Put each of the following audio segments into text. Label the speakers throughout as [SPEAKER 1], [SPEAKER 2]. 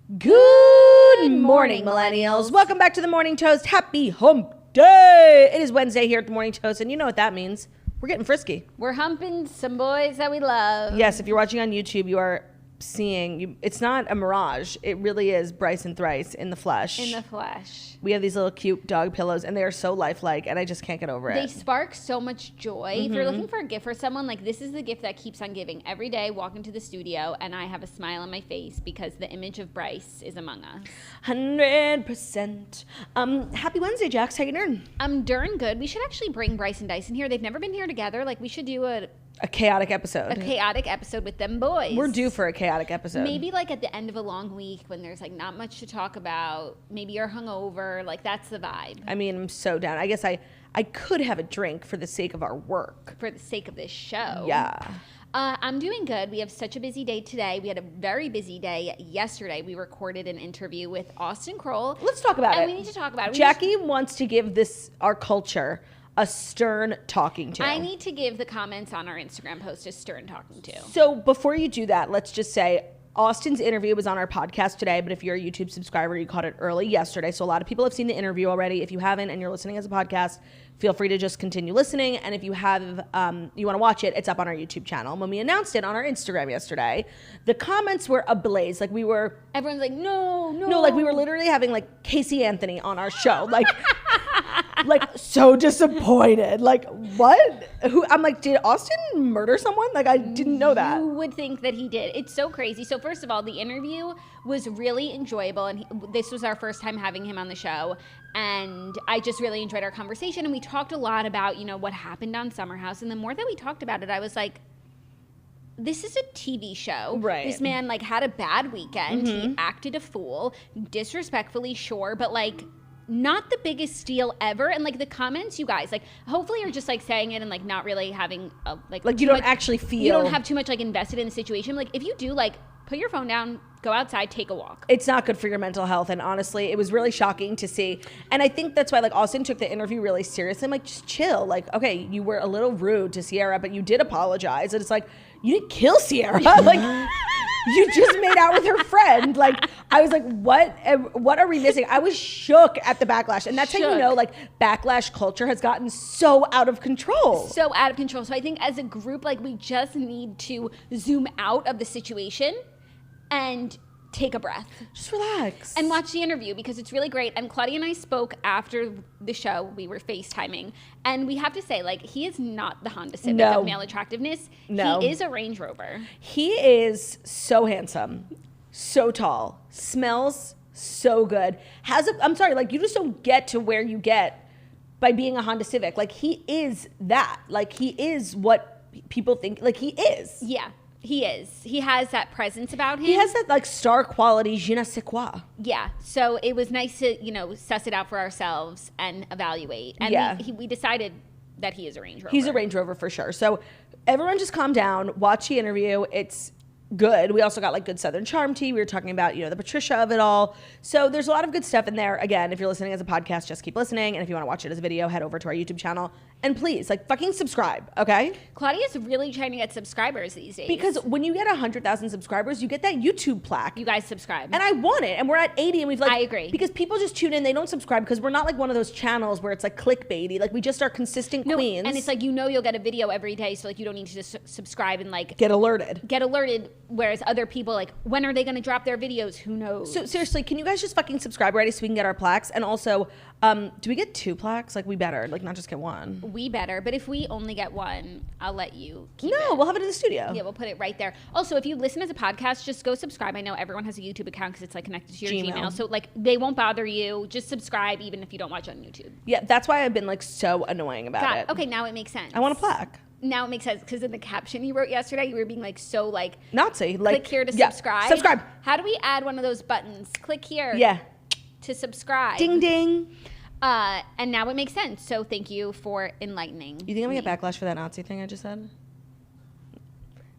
[SPEAKER 1] Good morning, millennials. Welcome back to the Morning Toast. Happy hump day. It is Wednesday here at the Morning Toast, and you know what that means. We're getting frisky.
[SPEAKER 2] We're humping some boys that we love.
[SPEAKER 1] Yes, if you're watching on YouTube, you are seeing, it's not a mirage. It really is Bryce and Thrice in the flesh.
[SPEAKER 2] In the flesh.
[SPEAKER 1] We have these little cute dog pillows, and they are so lifelike, and I just can't get over it.
[SPEAKER 2] They spark so much joy. If you're looking for a gift for someone, like this is the gift that keeps on giving. Every day, walk into the studio, and I have a smile on my face because the image of Bryce is among us.
[SPEAKER 1] 100%. Happy Wednesday, Jax. How you doing?
[SPEAKER 2] I'm darn good. We should actually bring Bryce and Dyson here. They've never been here together. Like, we should do a
[SPEAKER 1] chaotic episode.
[SPEAKER 2] A chaotic episode with them boys.
[SPEAKER 1] We're due for a chaotic episode.
[SPEAKER 2] Maybe like at the end of a long week when there's like not much to talk about. Maybe you're hungover. Like, that's the vibe.
[SPEAKER 1] I mean, I'm so down. I guess I could have a drink for the sake of our work.
[SPEAKER 2] For the sake of this show.
[SPEAKER 1] Yeah.
[SPEAKER 2] I'm doing good. We have such a busy day today. We had a very busy day yesterday. We recorded an interview with Austin Kroll.
[SPEAKER 1] Let's talk about it.
[SPEAKER 2] And we need to talk about it.
[SPEAKER 1] Jackie wants to give this, our culture, a stern talking to.
[SPEAKER 2] I need to give the comments on our Instagram post a stern talking to.
[SPEAKER 1] So before you do that, let's just say Austin's interview was on our podcast today, but if you're a YouTube subscriber, you caught it early yesterday. So a lot of people have seen the interview already. If you haven't and you're listening as a podcast, feel free to just continue listening. And if you have, you want to watch it, it's up on our YouTube channel. When we announced it on our Instagram yesterday, the comments were ablaze. Like,
[SPEAKER 2] everyone's like, no.
[SPEAKER 1] Like we were literally having like Casey Anthony on our show. Like, like so disappointed. Like, what? I'm like, did Austin murder someone? Like, I didn't know that.
[SPEAKER 2] You would think that he did. It's so crazy. So first of all, the interview was really enjoyable, and this was our first time having him on the show, and I just really enjoyed our conversation. And we talked a lot about, what happened on Summer House, and the more that we talked about it, I was like, this is a TV show.
[SPEAKER 1] Right.
[SPEAKER 2] This man had a bad weekend. He acted a fool, disrespectfully, sure, but not the biggest deal ever. And the comments, you guys, hopefully you're just saying it and not really having
[SPEAKER 1] you don't actually feel,
[SPEAKER 2] you don't have too much invested in the situation. If you do, put your phone down, go outside, take a walk.
[SPEAKER 1] It's not good for your mental health. And honestly, it was really shocking to see. And I think that's why Austin took the interview really seriously. I'm just chill. Okay, you were a little rude to Sierra, but you did apologize. And it's you didn't kill Sierra. You just made out with her friend. I was what are we missing? I was shook at the backlash. And that's how you know, backlash culture has gotten so out of control.
[SPEAKER 2] So out of control. So I think as a group, we just need to zoom out of the situation and take a breath.
[SPEAKER 1] Just relax.
[SPEAKER 2] And watch the interview because it's really great. And Claudia and I spoke after the show. We were FaceTiming. And we have to say, he is not the Honda Civic of male attractiveness.
[SPEAKER 1] No.
[SPEAKER 2] He is a Range Rover.
[SPEAKER 1] He is so handsome, so tall, smells so good. You just don't get to where you get by being a Honda Civic. He is that. He is what people think. He is.
[SPEAKER 2] Yeah. He is. He has that presence about him.
[SPEAKER 1] He has that star quality, je ne sais quoi.
[SPEAKER 2] Yeah. So it was nice to, suss it out for ourselves and evaluate. And we decided that he is a Range Rover.
[SPEAKER 1] He's a Range Rover for sure. So everyone just calm down, watch the interview. It's good. We also got good Southern Charm tea. We were talking about, the Patricia of it all. So there's a lot of good stuff in there. Again, if you're listening as a podcast, just keep listening. And if you want to watch it as a video, head over to our YouTube channel. And please, fucking subscribe, okay?
[SPEAKER 2] Claudia's really trying to get subscribers these days.
[SPEAKER 1] Because when you get 100,000 subscribers, you get that YouTube plaque.
[SPEAKER 2] You guys subscribe.
[SPEAKER 1] And I want it. And we're at 80 and we've
[SPEAKER 2] I agree.
[SPEAKER 1] Because people just tune in, they don't subscribe because we're not one of those channels where it's clickbaity. We just are consistent queens.
[SPEAKER 2] And it's you'll get a video every day, so you don't need to just subscribe and
[SPEAKER 1] get alerted.
[SPEAKER 2] Get alerted, whereas other people, when are they going to drop their videos? Who knows?
[SPEAKER 1] So seriously, can you guys just fucking subscribe already so we can get our plaques? And also, do we get 2 plaques? We better, not just get 1.
[SPEAKER 2] We better, but if we only get 1, I'll let you keep
[SPEAKER 1] it. We'll have it in the studio.
[SPEAKER 2] Yeah, we'll put it right there. Also, if you listen as a podcast, just go subscribe. I know everyone has a YouTube account because it's connected to your Gmail. So they won't bother you. Just subscribe even if you don't watch on YouTube.
[SPEAKER 1] Yeah, that's why I've been so annoying about it.
[SPEAKER 2] Okay, now it makes sense.
[SPEAKER 1] I want a plaque.
[SPEAKER 2] Now it makes sense because in the caption you wrote yesterday, you were being so
[SPEAKER 1] Nazi.
[SPEAKER 2] Click here to subscribe.
[SPEAKER 1] Subscribe.
[SPEAKER 2] How do we add one of those buttons? Click here.
[SPEAKER 1] Yeah.
[SPEAKER 2] To subscribe.
[SPEAKER 1] Ding ding.
[SPEAKER 2] And now it makes sense. So thank you for enlightening.
[SPEAKER 1] You think I'm gonna get backlash for that Nazi thing I just said?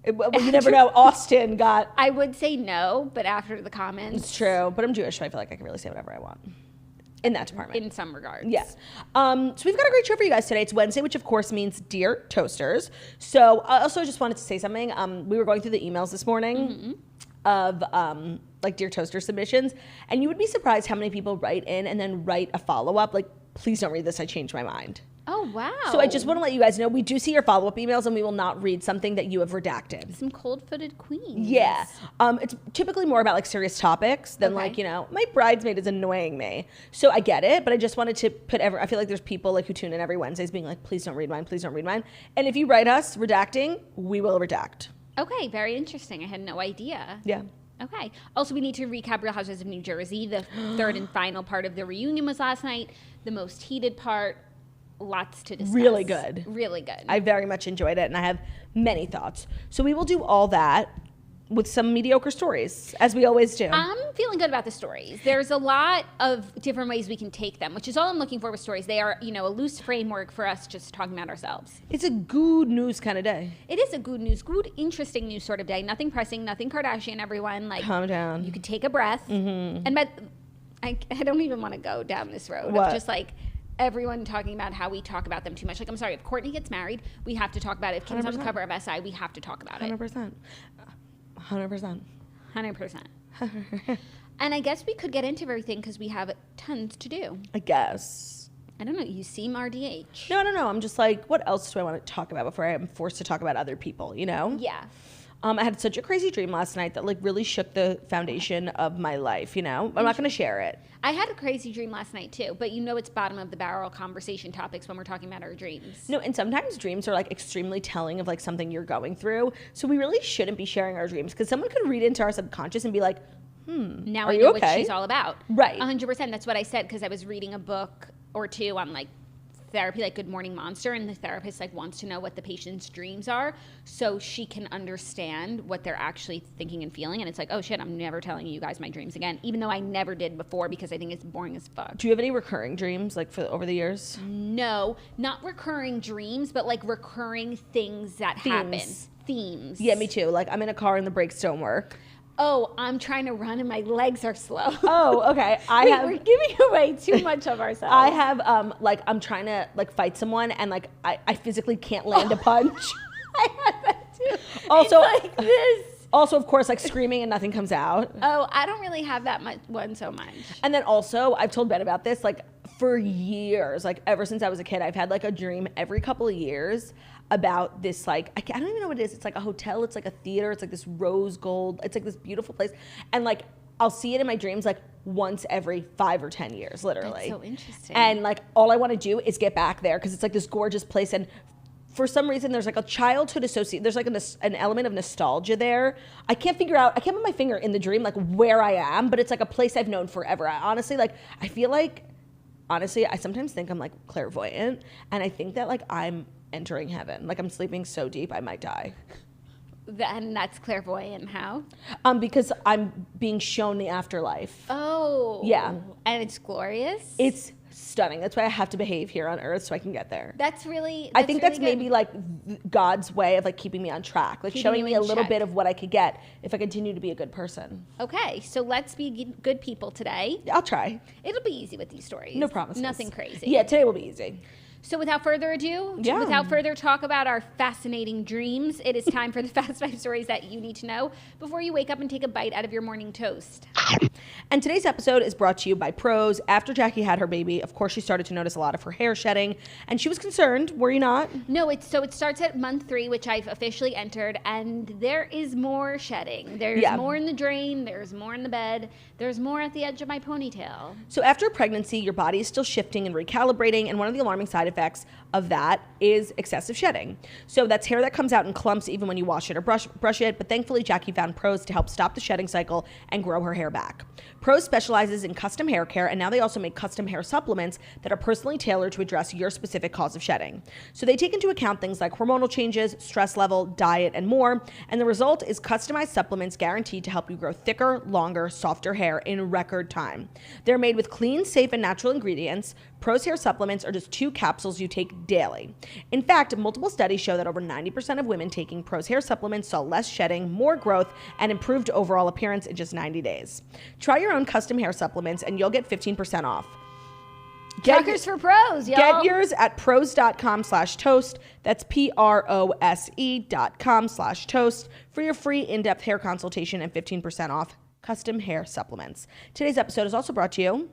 [SPEAKER 1] You never know. Austin got.
[SPEAKER 2] I would say no, but after the comments,
[SPEAKER 1] it's true. But I'm Jewish, so I feel like I can really say whatever I want. in that department.
[SPEAKER 2] In some regards.
[SPEAKER 1] Yes. So we've got a great show for you guys today. It's Wednesday, which of course means Dear Toasters. So I also just wanted to say something. We were going through the emails this morning. of like Dear Toaster submissions, and you would be surprised how many people write in and then write a follow-up like, please don't read this, I changed my mind.
[SPEAKER 2] Oh, wow.
[SPEAKER 1] So I just want to let you guys know we do see your follow-up emails and we will not read something that you have redacted.
[SPEAKER 2] Some cold-footed queens.
[SPEAKER 1] Yeah. It's typically more about like serious topics than like, you know, my bridesmaid is annoying me. So I get it, but I just wanted to put I feel like there's people like who tune in every Wednesdays being like, please don't read mine, please don't read mine. And if you write us redacting, we will redact.
[SPEAKER 2] Okay, very interesting. I had no idea.
[SPEAKER 1] Yeah.
[SPEAKER 2] Okay. Also, we need to recap Real Housewives of New Jersey. The third and final part of the reunion was last night. The most heated part. Lots to discuss.
[SPEAKER 1] Really good.
[SPEAKER 2] Really good.
[SPEAKER 1] I very much enjoyed it, and I have many thoughts. So we will do all that with some mediocre stories, as we always do.
[SPEAKER 2] I'm feeling good about the stories. There's a lot of different ways we can take them, which is all I'm looking for with stories. They are, you know, a loose framework for us just talking about ourselves.
[SPEAKER 1] It's a good news kind of day.
[SPEAKER 2] It is a good news, good, interesting news sort of day. Nothing pressing, nothing Kardashian, everyone. Like,
[SPEAKER 1] calm down.
[SPEAKER 2] You could take a breath. And I don't even want to go down this road
[SPEAKER 1] What?
[SPEAKER 2] of just like everyone talking about how we talk about them too much. Like, I'm sorry, if Courtney gets married, we have to talk about it. If Kim's on the cover of SI, we have to talk about it.
[SPEAKER 1] 100%. 100%.
[SPEAKER 2] 100%. And I guess we could get into everything because we have tons to do.
[SPEAKER 1] I guess.
[SPEAKER 2] I don't know. You seem RDH.
[SPEAKER 1] No, I'm just like, what else do I want to talk about before I am forced to talk about other people, you know?
[SPEAKER 2] Yeah.
[SPEAKER 1] I had such a crazy dream last night that like really shook the foundation of my life, you know? I'm not going to share it.
[SPEAKER 2] I had a crazy dream last night too, but you know it's bottom of the barrel conversation topics when we're talking about our dreams.
[SPEAKER 1] No, and sometimes dreams are like extremely telling of like something you're going through. So we really shouldn't be sharing our dreams because someone could read into our subconscious and be like,
[SPEAKER 2] now
[SPEAKER 1] are
[SPEAKER 2] I
[SPEAKER 1] you
[SPEAKER 2] know
[SPEAKER 1] okay?
[SPEAKER 2] what she's all about.
[SPEAKER 1] Right.
[SPEAKER 2] 100%. That's what I said because I was reading a book or two on like therapy, like Good Morning Monster, and the therapist like wants to know what the patient's dreams are so she can understand what they're actually thinking and feeling. And it's like, oh shit, I'm never telling you guys my dreams again, even though I never did before because I think it's boring as fuck.
[SPEAKER 1] Do you have any recurring dreams like for over the years?
[SPEAKER 2] No, not recurring dreams, but like recurring things that happen. Themes.
[SPEAKER 1] Yeah, me too. Like I'm in a car and the brakes don't work.
[SPEAKER 2] Oh, I'm trying to run and my legs are slow.
[SPEAKER 1] Oh, okay.
[SPEAKER 2] We're giving away too much of ourselves.
[SPEAKER 1] I have like I'm trying to like fight someone and like I physically can't land a punch.
[SPEAKER 2] I have that too.
[SPEAKER 1] Also,
[SPEAKER 2] it's like this.
[SPEAKER 1] Also, of course, like screaming and nothing comes out.
[SPEAKER 2] Oh, I don't really have that one so much.
[SPEAKER 1] And then also, I've told Ben about this, like for years, like ever since I was a kid, I've had like a dream every couple of years about this, like, I don't even know what it is. It's like a hotel, it's like a theater, it's like this rose gold, it's like this beautiful place. And like, I'll see it in my dreams like once every 5 or 10 years, literally.
[SPEAKER 2] That's so interesting.
[SPEAKER 1] And like, all I want to do is get back there because it's like this gorgeous place. And for some reason, there's like a childhood associate. There's like an element of nostalgia there. I can't put my finger in the dream, like where I am, but it's like a place I've known forever. I feel like, I sometimes think I'm like clairvoyant. And I think that like I'm entering heaven. Like I'm sleeping so deep, I might die.
[SPEAKER 2] And that's clairvoyant. How?
[SPEAKER 1] Because I'm being shown the afterlife.
[SPEAKER 2] Oh.
[SPEAKER 1] Yeah.
[SPEAKER 2] And it's glorious?
[SPEAKER 1] It's stunning. That's why I have to behave here on earth so I can get there.
[SPEAKER 2] I
[SPEAKER 1] think that's maybe like God's way of like keeping me on track, like showing me a little bit of what I could get if I continue to be a good person.
[SPEAKER 2] Okay, so let's be good people today.
[SPEAKER 1] I'll try.
[SPEAKER 2] It'll be easy with these stories.
[SPEAKER 1] No promises.
[SPEAKER 2] Nothing crazy.
[SPEAKER 1] Yeah, today will be easy.
[SPEAKER 2] So without further ado, without further talk about our fascinating dreams, it is time for the Fast 5 stories that you need to know before you wake up and take a bite out of your morning toast.
[SPEAKER 1] And today's episode is brought to you by Prose. After Jackie had her baby, of course, she started to notice a lot of her hair shedding, and she was concerned. Were you not?
[SPEAKER 2] No, it starts at month 3, which I've officially entered, and there is more shedding. There's more in the drain. There's more in the bed. There's more at the edge of my ponytail.
[SPEAKER 1] So after pregnancy, your body is still shifting and recalibrating, and one of the alarming side effects of that is excessive shedding. So that's hair that comes out in clumps even when you wash it or brush it, but thankfully Jackie found Prose to help stop the shedding cycle and grow her hair back. Prose specializes in custom hair care, and now they also make custom hair supplements that are personally tailored to address your specific cause of shedding. So they take into account things like hormonal changes, stress level, diet, and more, and the result is customized supplements guaranteed to help you grow thicker, longer, softer hair in record time. They're made with clean, safe, and natural ingredients. Prose hair supplements are just 2 capsules you take daily. In fact, multiple studies show that over 90% of women taking Prose hair supplements saw less shedding, more growth, and improved overall appearance in just 90 days. Try your own custom hair supplements and you'll get 15% off.
[SPEAKER 2] Truckers for pros, y'all.
[SPEAKER 1] Get yours at pros.com/toast. That's PROSE.com/toast for your free in-depth hair consultation and 15% off custom hair supplements. Today's episode is also brought to you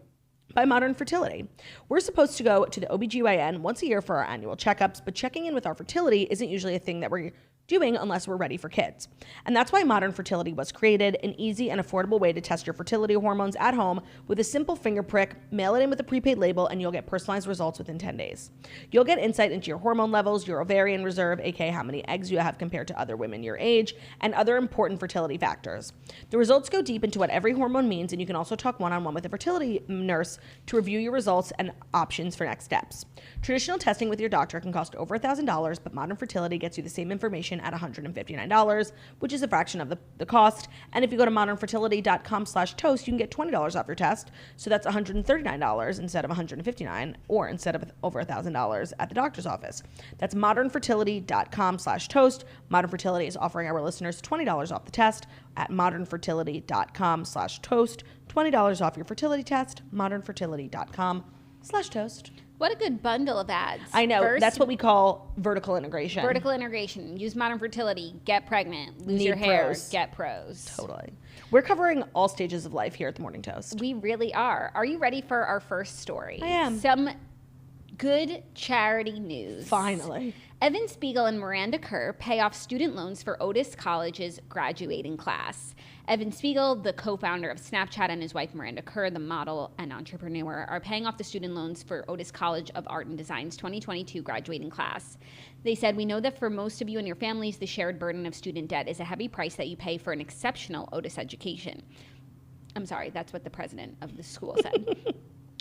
[SPEAKER 1] by Modern Fertility. We're supposed to go to the OBGYN once a year for our annual checkups, but checking in with our fertility isn't usually a thing that we're doing unless we're ready for kids. And that's why Modern Fertility was created, an easy and affordable way to test your fertility hormones at home with a simple finger prick, mail it in with a prepaid label, and you'll get personalized results within 10 days. You'll get insight into your hormone levels, your ovarian reserve, aka how many eggs you have compared to other women your age, and other important fertility factors. The results go deep into what every hormone means, and you can also talk one-on-one with a fertility nurse to review your results and options for next steps. Traditional testing with your doctor can cost over $1,000, but Modern Fertility gets you the same information at $159, which is a fraction of the cost. And if you go to modernfertility.com/toast, you can get $20 off your test. So that's $139 instead of $159, or instead of over $1,000 at the doctor's office. That's modernfertility.com/toast. Modern Fertility is offering our listeners $20 off the test at modernfertility.com/toast. $20 off your fertility test, modernfertility.com/toast.
[SPEAKER 2] What a good bundle of ads.
[SPEAKER 1] I know.
[SPEAKER 2] First,
[SPEAKER 1] that's what we call vertical integration.
[SPEAKER 2] vertical integration. Use Modern Fertility. Get pregnant. Lose
[SPEAKER 1] Need
[SPEAKER 2] your hair.
[SPEAKER 1] pros.
[SPEAKER 2] Get pros.
[SPEAKER 1] Totally. We're covering all stages of life here at the Morning Toast.
[SPEAKER 2] We really are. Are you ready for our first story?
[SPEAKER 1] I am.
[SPEAKER 2] Some good charity news.
[SPEAKER 1] Finally.
[SPEAKER 2] Evan Spiegel and Miranda Kerr pay off student loans for Otis College's graduating class. Evan Spiegel, the co-founder of Snapchat, and his wife Miranda Kerr, the model and entrepreneur, are paying off the student loans for Otis College of Art and Design's 2022 graduating class. They said, "We know that for most of you and your families, the shared burden of student debt is a heavy price that you pay for an exceptional Otis education." I'm sorry, that's what the president of the school said.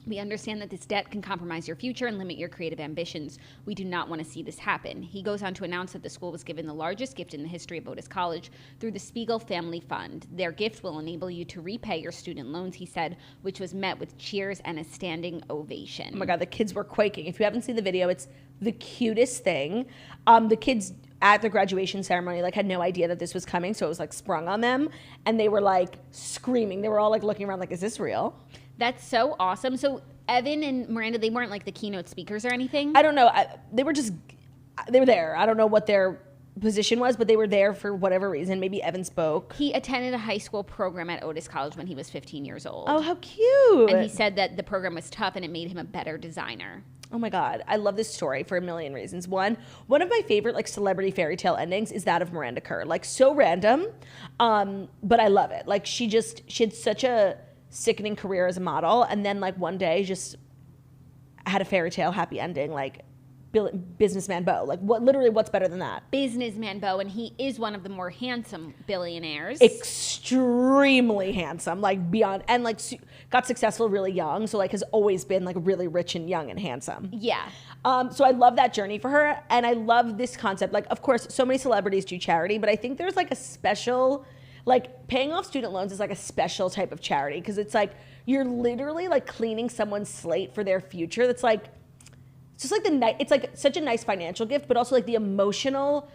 [SPEAKER 2] "We understand that this debt can compromise your future and limit your creative ambitions. We do not want to see this happen." He goes on to announce that the school was given the largest gift in the history of Otis College through the Spiegel Family Fund. "Their gift will enable you to repay your student loans," he said, which was met with cheers and a standing ovation.
[SPEAKER 1] Oh my God, the kids were quaking. If you haven't seen the video, it's the cutest thing. The kids at the graduation ceremony had no idea that this was coming, so it was sprung on them, and they were screaming. They were all looking around is this real?
[SPEAKER 2] That's so awesome. So Evan and Miranda, they weren't the keynote speakers or anything?
[SPEAKER 1] I don't know. They were there. I don't know what their position was, but they were there for whatever reason. Maybe Evan spoke.
[SPEAKER 2] He attended a high school program at Otis College when he was 15 years old.
[SPEAKER 1] Oh, how cute.
[SPEAKER 2] And he said that the program was tough and it made him a better designer.
[SPEAKER 1] Oh my God. I love this story for a million reasons. One of my favorite celebrity fairy tale endings is that of Miranda Kerr. So random, but I love it. She had such a sickening career as a model, and then one day just had a fairy tale happy ending, businessman Beau. What's better than that?
[SPEAKER 2] Businessman Beau, and he is one of the more handsome billionaires.
[SPEAKER 1] Extremely handsome, beyond, and got successful really young, so has always been really rich and young and handsome.
[SPEAKER 2] Yeah.
[SPEAKER 1] So I love that journey for her, and I love this concept. Of course, so many celebrities do charity, but I think there's a special, paying off student loans is a special type of charity, because it's you're literally cleaning someone's slate for their future. That's it's just it's such a nice financial gift, but also the emotional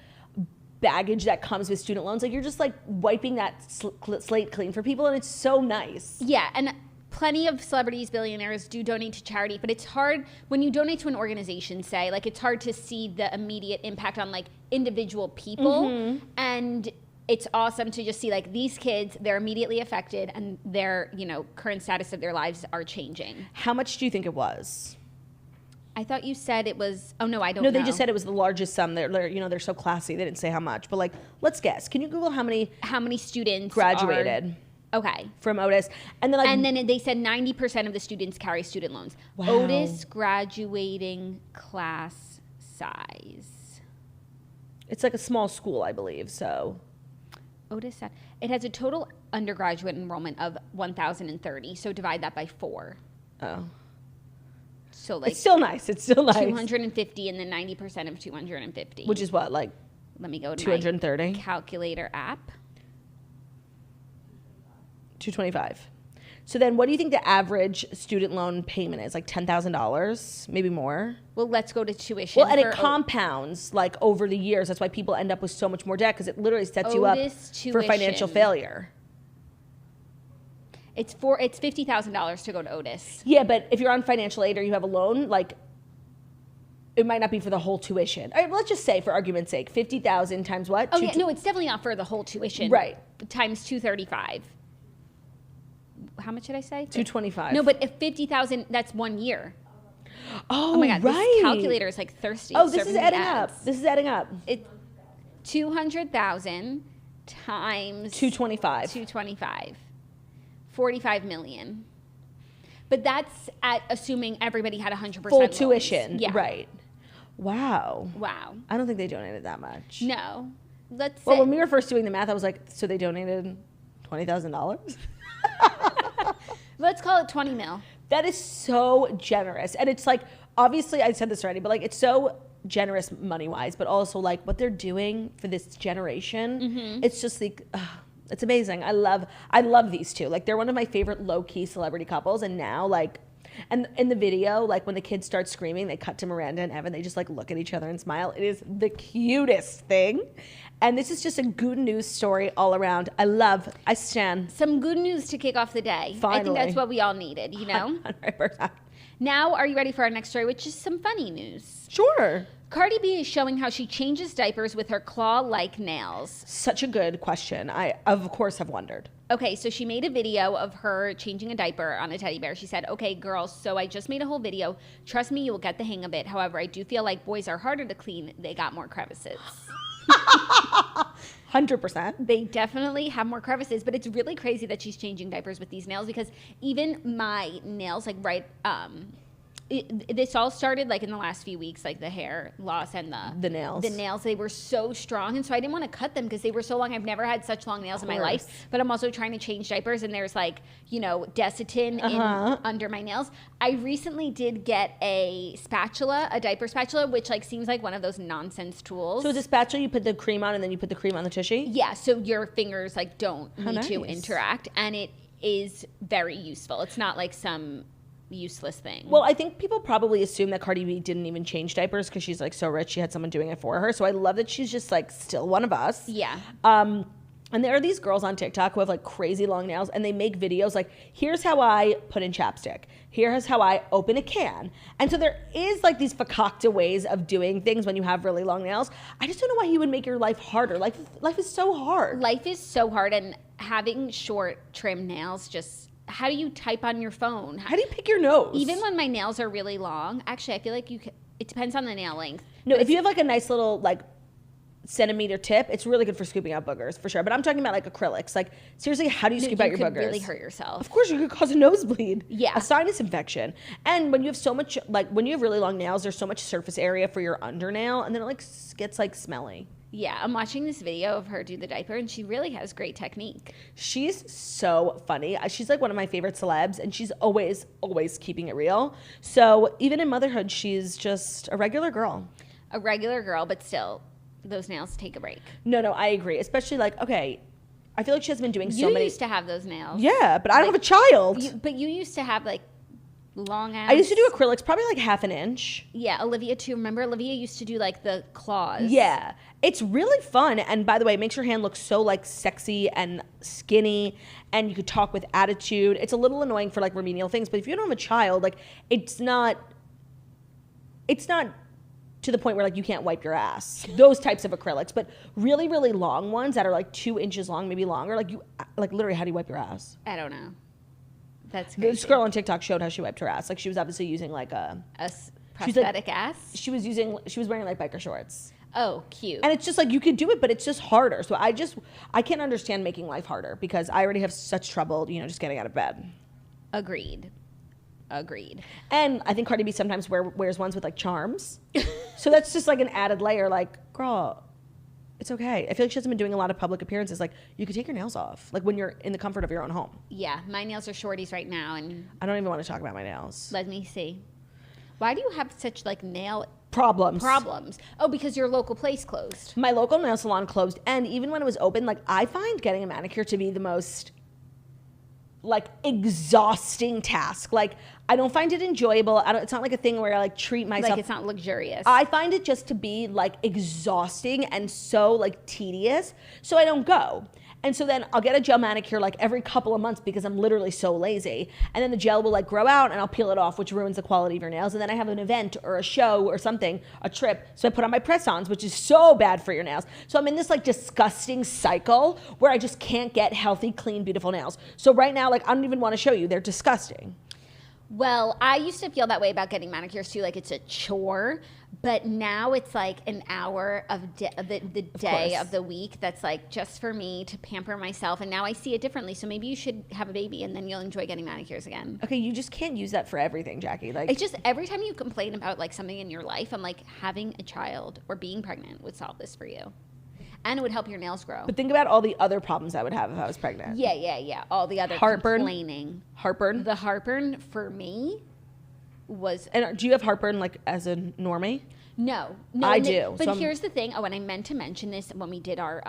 [SPEAKER 1] baggage that comes with student loans. You're just wiping that slate clean for people, and it's so nice.
[SPEAKER 2] Yeah, and plenty of celebrities, billionaires do donate to charity, but it's hard when you donate to an organization, say, it's hard to see the immediate impact on individual people. Mm-hmm. And it's awesome to just see these kids, they're immediately affected, and their current status of their lives are changing.
[SPEAKER 1] How much do you think it was?
[SPEAKER 2] I thought you said it was. Oh no, I don't know.
[SPEAKER 1] No, they just said it was the largest sum. They're so classy. They didn't say how much, but let's guess. Can you Google how many
[SPEAKER 2] students
[SPEAKER 1] graduated?
[SPEAKER 2] Okay.
[SPEAKER 1] From Otis, and then
[SPEAKER 2] they said 90% of the students carry student loans.
[SPEAKER 1] Wow.
[SPEAKER 2] Otis graduating class size.
[SPEAKER 1] It's a small school, I believe. So.
[SPEAKER 2] Otis, it has a total undergraduate enrollment of 1,030. So divide that by 4.
[SPEAKER 1] Oh.
[SPEAKER 2] So
[SPEAKER 1] it's still nice.
[SPEAKER 2] 250 and then 90% of 250.
[SPEAKER 1] Which is what,
[SPEAKER 2] let me go to
[SPEAKER 1] 230
[SPEAKER 2] my calculator app.
[SPEAKER 1] 225. So then what do you think the average student loan payment is? $10,000, maybe more?
[SPEAKER 2] Well, let's go to tuition.
[SPEAKER 1] Well, and it compounds over the years. That's why people end up with so much more debt, because it literally sets you up for financial failure.
[SPEAKER 2] It's $50,000 to go to Otis.
[SPEAKER 1] Yeah, but if you're on financial aid or you have a loan, like, it might not be for the whole tuition. All right, let's just say, for argument's sake, 50,000 times what?
[SPEAKER 2] Oh, yeah, no, it's definitely not for the whole tuition.
[SPEAKER 1] Right.
[SPEAKER 2] Times 235. How much did I say?
[SPEAKER 1] 225.
[SPEAKER 2] No, but if 50,000, that's 1 year.
[SPEAKER 1] Oh
[SPEAKER 2] my God,
[SPEAKER 1] right.
[SPEAKER 2] this calculator is like thirsty.
[SPEAKER 1] Oh, this is adding up. This is adding up.
[SPEAKER 2] It's 200,000 times
[SPEAKER 1] 225.
[SPEAKER 2] 225. 45 million. But that's at assuming everybody had 100%
[SPEAKER 1] full
[SPEAKER 2] loans.
[SPEAKER 1] tuition.
[SPEAKER 2] Yeah.
[SPEAKER 1] Right. Wow.
[SPEAKER 2] Wow.
[SPEAKER 1] I don't think they donated that much.
[SPEAKER 2] No. Let's
[SPEAKER 1] Well,
[SPEAKER 2] say,
[SPEAKER 1] when we were first doing the math, I was like, so they donated $20,000?
[SPEAKER 2] let's call it 20 mil.
[SPEAKER 1] That is so generous. And it's like, obviously, I said this already, but like, it's so generous money-wise, but also like what they're doing for this generation. It's just like, it's amazing. I love these two. Like, they're one of my favorite low-key celebrity couples. And now, like, and in the video, like, when the kids start screaming, they cut to Miranda and Evan. They just like look at each other and smile. It is the cutest thing. And this is just a good news story all around. I stand.
[SPEAKER 2] Some good news to kick off the day. I
[SPEAKER 1] Finally.
[SPEAKER 2] think that's what we all needed, you know?
[SPEAKER 1] 100%.
[SPEAKER 2] Now, are you ready for our next story, which is some funny news?
[SPEAKER 1] Sure.
[SPEAKER 2] Cardi B is showing how she changes diapers with her claw-like nails.
[SPEAKER 1] Such a good question. I, of course, have wondered.
[SPEAKER 2] Okay, so she made a video of her changing a diaper on a teddy bear. She said, okay, girls, so I just made a whole video. Trust me, you will get the hang of it. However, I do feel like boys are harder to clean. They got more crevices.
[SPEAKER 1] 100%.
[SPEAKER 2] They definitely have more crevices, but it's really crazy that she's changing diapers with these nails because even my nails, like this all started like in the last few weeks, like the hair loss and the
[SPEAKER 1] nails.
[SPEAKER 2] The nails, they were so strong, and so I didn't want to cut them because they were so long. I've never had such long nails in my life, but I'm also trying to change diapers, and there's like, you know, Desitin under my nails. I recently did get a diaper spatula, which like seems like one of those nonsense tools.
[SPEAKER 1] So it's a spatula, you put the cream on and then you put the cream on the tushy?
[SPEAKER 2] Yeah, so your fingers like don't need to
[SPEAKER 1] nice.
[SPEAKER 2] interact, and it is very useful. It's not like some useless thing.
[SPEAKER 1] Well, I think people probably assume that Cardi B didn't even change diapers because she's like so rich, she had someone doing it for her. So I love that she's just like still one of us.
[SPEAKER 2] Yeah.
[SPEAKER 1] And there are these girls on TikTok who have like crazy long nails, and they make videos like, here's how I put in chapstick. Here's how I open a can. And so there is like these fakakta ways of doing things when you have really long nails. I just don't know why you would make your life harder. Life is so hard.
[SPEAKER 2] Life is so hard, and having short trim nails, just how do you type on your phone?
[SPEAKER 1] How do you pick your nose?
[SPEAKER 2] Even when my nails are really long, actually, I feel like it depends on the nail length.
[SPEAKER 1] No, if you have like a nice little like centimeter tip, it's really good for scooping out boogers for sure. But I'm talking about like acrylics. Like, seriously, how do you scoop out your boogers?
[SPEAKER 2] You could really hurt yourself.
[SPEAKER 1] Of course, you could cause a nosebleed.
[SPEAKER 2] Yeah.
[SPEAKER 1] A sinus infection. And when you have so much, like when you have really long nails, there's so much surface area for your undernail, and then it like gets like smelly.
[SPEAKER 2] Yeah, I'm watching this video of her do the diaper, and she really has great technique.
[SPEAKER 1] She's so funny. She's like one of my favorite celebs, and she's always keeping it real. So even in motherhood, she's just a regular girl.
[SPEAKER 2] A regular girl, but still, those nails take a break.
[SPEAKER 1] No, I agree. Especially like, okay, I feel like she has been doing so many.
[SPEAKER 2] You used to have those nails.
[SPEAKER 1] Yeah, but I don't have a child.
[SPEAKER 2] But you used to have like long ass.
[SPEAKER 1] I used to do acrylics, probably like half an inch.
[SPEAKER 2] Yeah, Olivia too. Remember, Olivia used to do like the claws.
[SPEAKER 1] Yeah, it's really fun. And by the way, it makes your hand look so like sexy and skinny, and you could talk with attitude. It's a little annoying for like remedial things, but if you don't have a child, like it's not to the point where like you can't wipe your ass. Those types of acrylics, but really, really long ones that are like 2 inches long, maybe longer. Like literally, how do you wipe your ass?
[SPEAKER 2] I don't know. That's crazy.
[SPEAKER 1] This girl on TikTok showed how she wiped her ass. Like she was obviously using like a
[SPEAKER 2] prosthetic ass.
[SPEAKER 1] She was wearing like biker shorts.
[SPEAKER 2] Oh, cute.
[SPEAKER 1] And it's just like you could do it, but it's just harder. So I can't understand making life harder because I already have such trouble, just getting out of bed.
[SPEAKER 2] Agreed.
[SPEAKER 1] And I think Cardi B sometimes wears ones with like charms. So that's just like an added layer. Like, girl, it's okay. I feel like she hasn't been doing a lot of public appearances. Like, you could take your nails off, like when you're in the comfort of your own home.
[SPEAKER 2] Yeah, my nails are shorties right now, and
[SPEAKER 1] I don't even want to talk about my nails.
[SPEAKER 2] let me see. Why do you have such like nail
[SPEAKER 1] Problems.
[SPEAKER 2] Oh, because your local place closed.
[SPEAKER 1] My local nail salon closed, and even when it was open, like I find getting a manicure to be the most like exhausting task. Like I don't find it enjoyable. It's not like a thing where I like treat myself.
[SPEAKER 2] Like it's not luxurious.
[SPEAKER 1] I find it just to be like exhausting and so like tedious. So I don't go. And so then I'll get a gel manicure like every couple of months because I'm literally so lazy. And then the gel will like grow out and I'll peel it off, which ruins the quality of your nails. And then I have an event or a show or something, a trip. So I put on my press-ons, which is so bad for your nails. So I'm in this like disgusting cycle where I just can't get healthy, clean, beautiful nails. So right now, like I don't even want to show you. They're disgusting.
[SPEAKER 2] Well, I used to feel that way about getting manicures too, like it's a chore. But now it's like an hour of the day of the week that's like just for me to pamper myself. And now I see it differently. So maybe you should have a baby and then you'll enjoy getting manicures again.
[SPEAKER 1] Okay, you just can't use that for everything, Jackie. Like
[SPEAKER 2] it's just every time you complain about like something in your life, I'm like having a child or being pregnant would solve this for you. And it would help your nails grow.
[SPEAKER 1] But think about all the other problems I would have if I was pregnant.
[SPEAKER 2] Yeah. All the other
[SPEAKER 1] heartburn,
[SPEAKER 2] complaining.
[SPEAKER 1] Heartburn.
[SPEAKER 2] The heartburn for me was.
[SPEAKER 1] And do you have heartburn like as a normie?
[SPEAKER 2] No,
[SPEAKER 1] I do.
[SPEAKER 2] But here's the thing. Oh, and I meant to mention this when we did our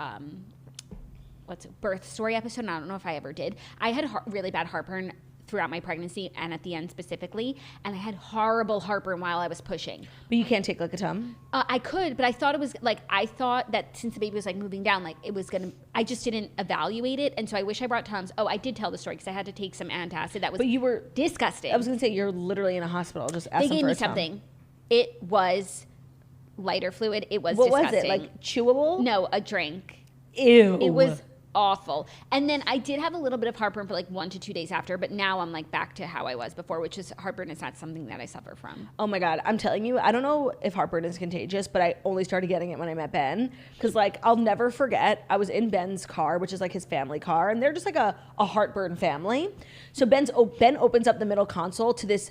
[SPEAKER 2] birth story episode. And I don't know if I ever did. I had really bad heartburn throughout my pregnancy and at the end specifically, and I had horrible heartburn while I was pushing.
[SPEAKER 1] But you can't take like a Tum?
[SPEAKER 2] I could, but I thought it was like, I thought that since the baby was like moving down, like it was gonna, I just didn't evaluate it, and so I wish I brought Tums. Oh, I did tell the story because I had to take some antacid. That was
[SPEAKER 1] but you were
[SPEAKER 2] disgusting.
[SPEAKER 1] I was gonna say you're literally in a hospital. Just ask
[SPEAKER 2] they
[SPEAKER 1] them
[SPEAKER 2] gave
[SPEAKER 1] for
[SPEAKER 2] me
[SPEAKER 1] a Tum.
[SPEAKER 2] something. It was lighter fluid. It was
[SPEAKER 1] what
[SPEAKER 2] disgusting.
[SPEAKER 1] was it? Like chewable?
[SPEAKER 2] No, a drink.
[SPEAKER 1] Ew.
[SPEAKER 2] It was awful. And then I did have a little bit of heartburn for like 1 to 2 days after, but now I'm like back to how I was before, which is heartburn is not something that I suffer from.
[SPEAKER 1] Oh my God. I'm telling you, I don't know if heartburn is contagious, but I only started getting it when I met Ben. Because like, I'll never forget, I was in Ben's car, which is like his family car, and they're just like a heartburn family. So Ben opens up the middle console to this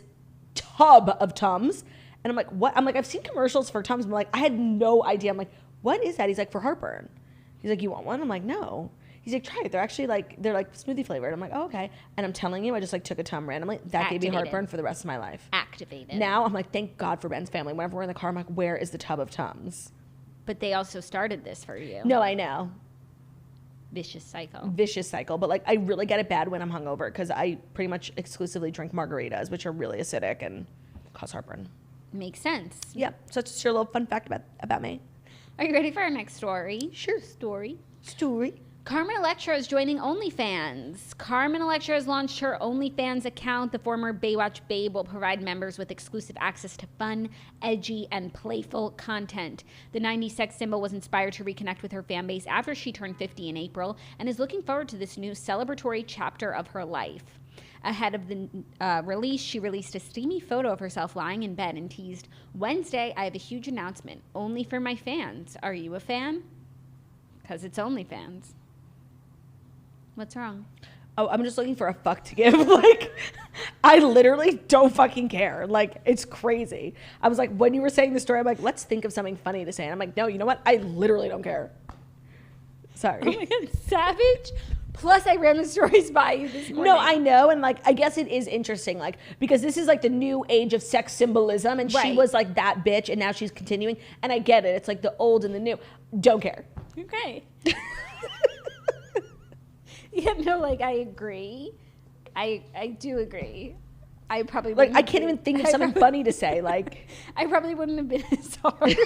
[SPEAKER 1] tub of Tums. And I'm like, what? I'm like, I've seen commercials for Tums. I'm like, I had no idea. I'm like, what is that? He's like, for heartburn. He's like, you want one? I'm like, no. He's like, try it. They're actually like, they're like smoothie flavored. I'm like, oh, okay. And I'm telling you, I just like took a Tum randomly. That gave me heartburn for the rest of my life.
[SPEAKER 2] Activated.
[SPEAKER 1] Now I'm like, thank God for Ben's family. Whenever we're in the car, I'm like, where is the tub of Tums?
[SPEAKER 2] But they also started this for you.
[SPEAKER 1] No, I know.
[SPEAKER 2] Vicious cycle.
[SPEAKER 1] Vicious cycle. But like, I really get it bad when I'm hungover because I pretty much exclusively drink margaritas, which are really acidic and cause heartburn.
[SPEAKER 2] Makes sense.
[SPEAKER 1] Yeah. So it's just your little fun fact about me.
[SPEAKER 2] Are you ready for our next story?
[SPEAKER 1] Sure.
[SPEAKER 2] Story.
[SPEAKER 1] Carmen
[SPEAKER 2] Electra is joining OnlyFans. Carmen Electra has launched her OnlyFans account. The former Baywatch babe will provide members with exclusive access to fun, edgy, and playful content. The 90s sex symbol was inspired to reconnect with her fan base after she turned 50 in April and is looking forward to this new celebratory chapter of her life. Ahead of the release, she released a steamy photo of herself lying in bed and teased, "Wednesday, I have a huge announcement, only for my fans. Are you a fan? Because it's OnlyFans." What's wrong?
[SPEAKER 1] Oh, I'm just looking for a fuck to give. Like, I literally don't fucking care. Like, it's crazy. I was like, when you were saying the story, I'm like, let's think of something funny to say. And I'm like, no, you know what? I literally don't care. Sorry.
[SPEAKER 2] Oh my God, savage. Plus, I ran the stories by you this morning.
[SPEAKER 1] No, I know. And like, I guess it is interesting. Like, because this is like the new age of sex symbolism. And she was like that bitch. And now she's continuing. And I get it. It's like the old and the new. Don't care.
[SPEAKER 2] Okay. Yeah, no, like, I agree. I do agree. I probably
[SPEAKER 1] like, I can't even think of something funny to say. Like,
[SPEAKER 2] I probably wouldn't have been as harsh.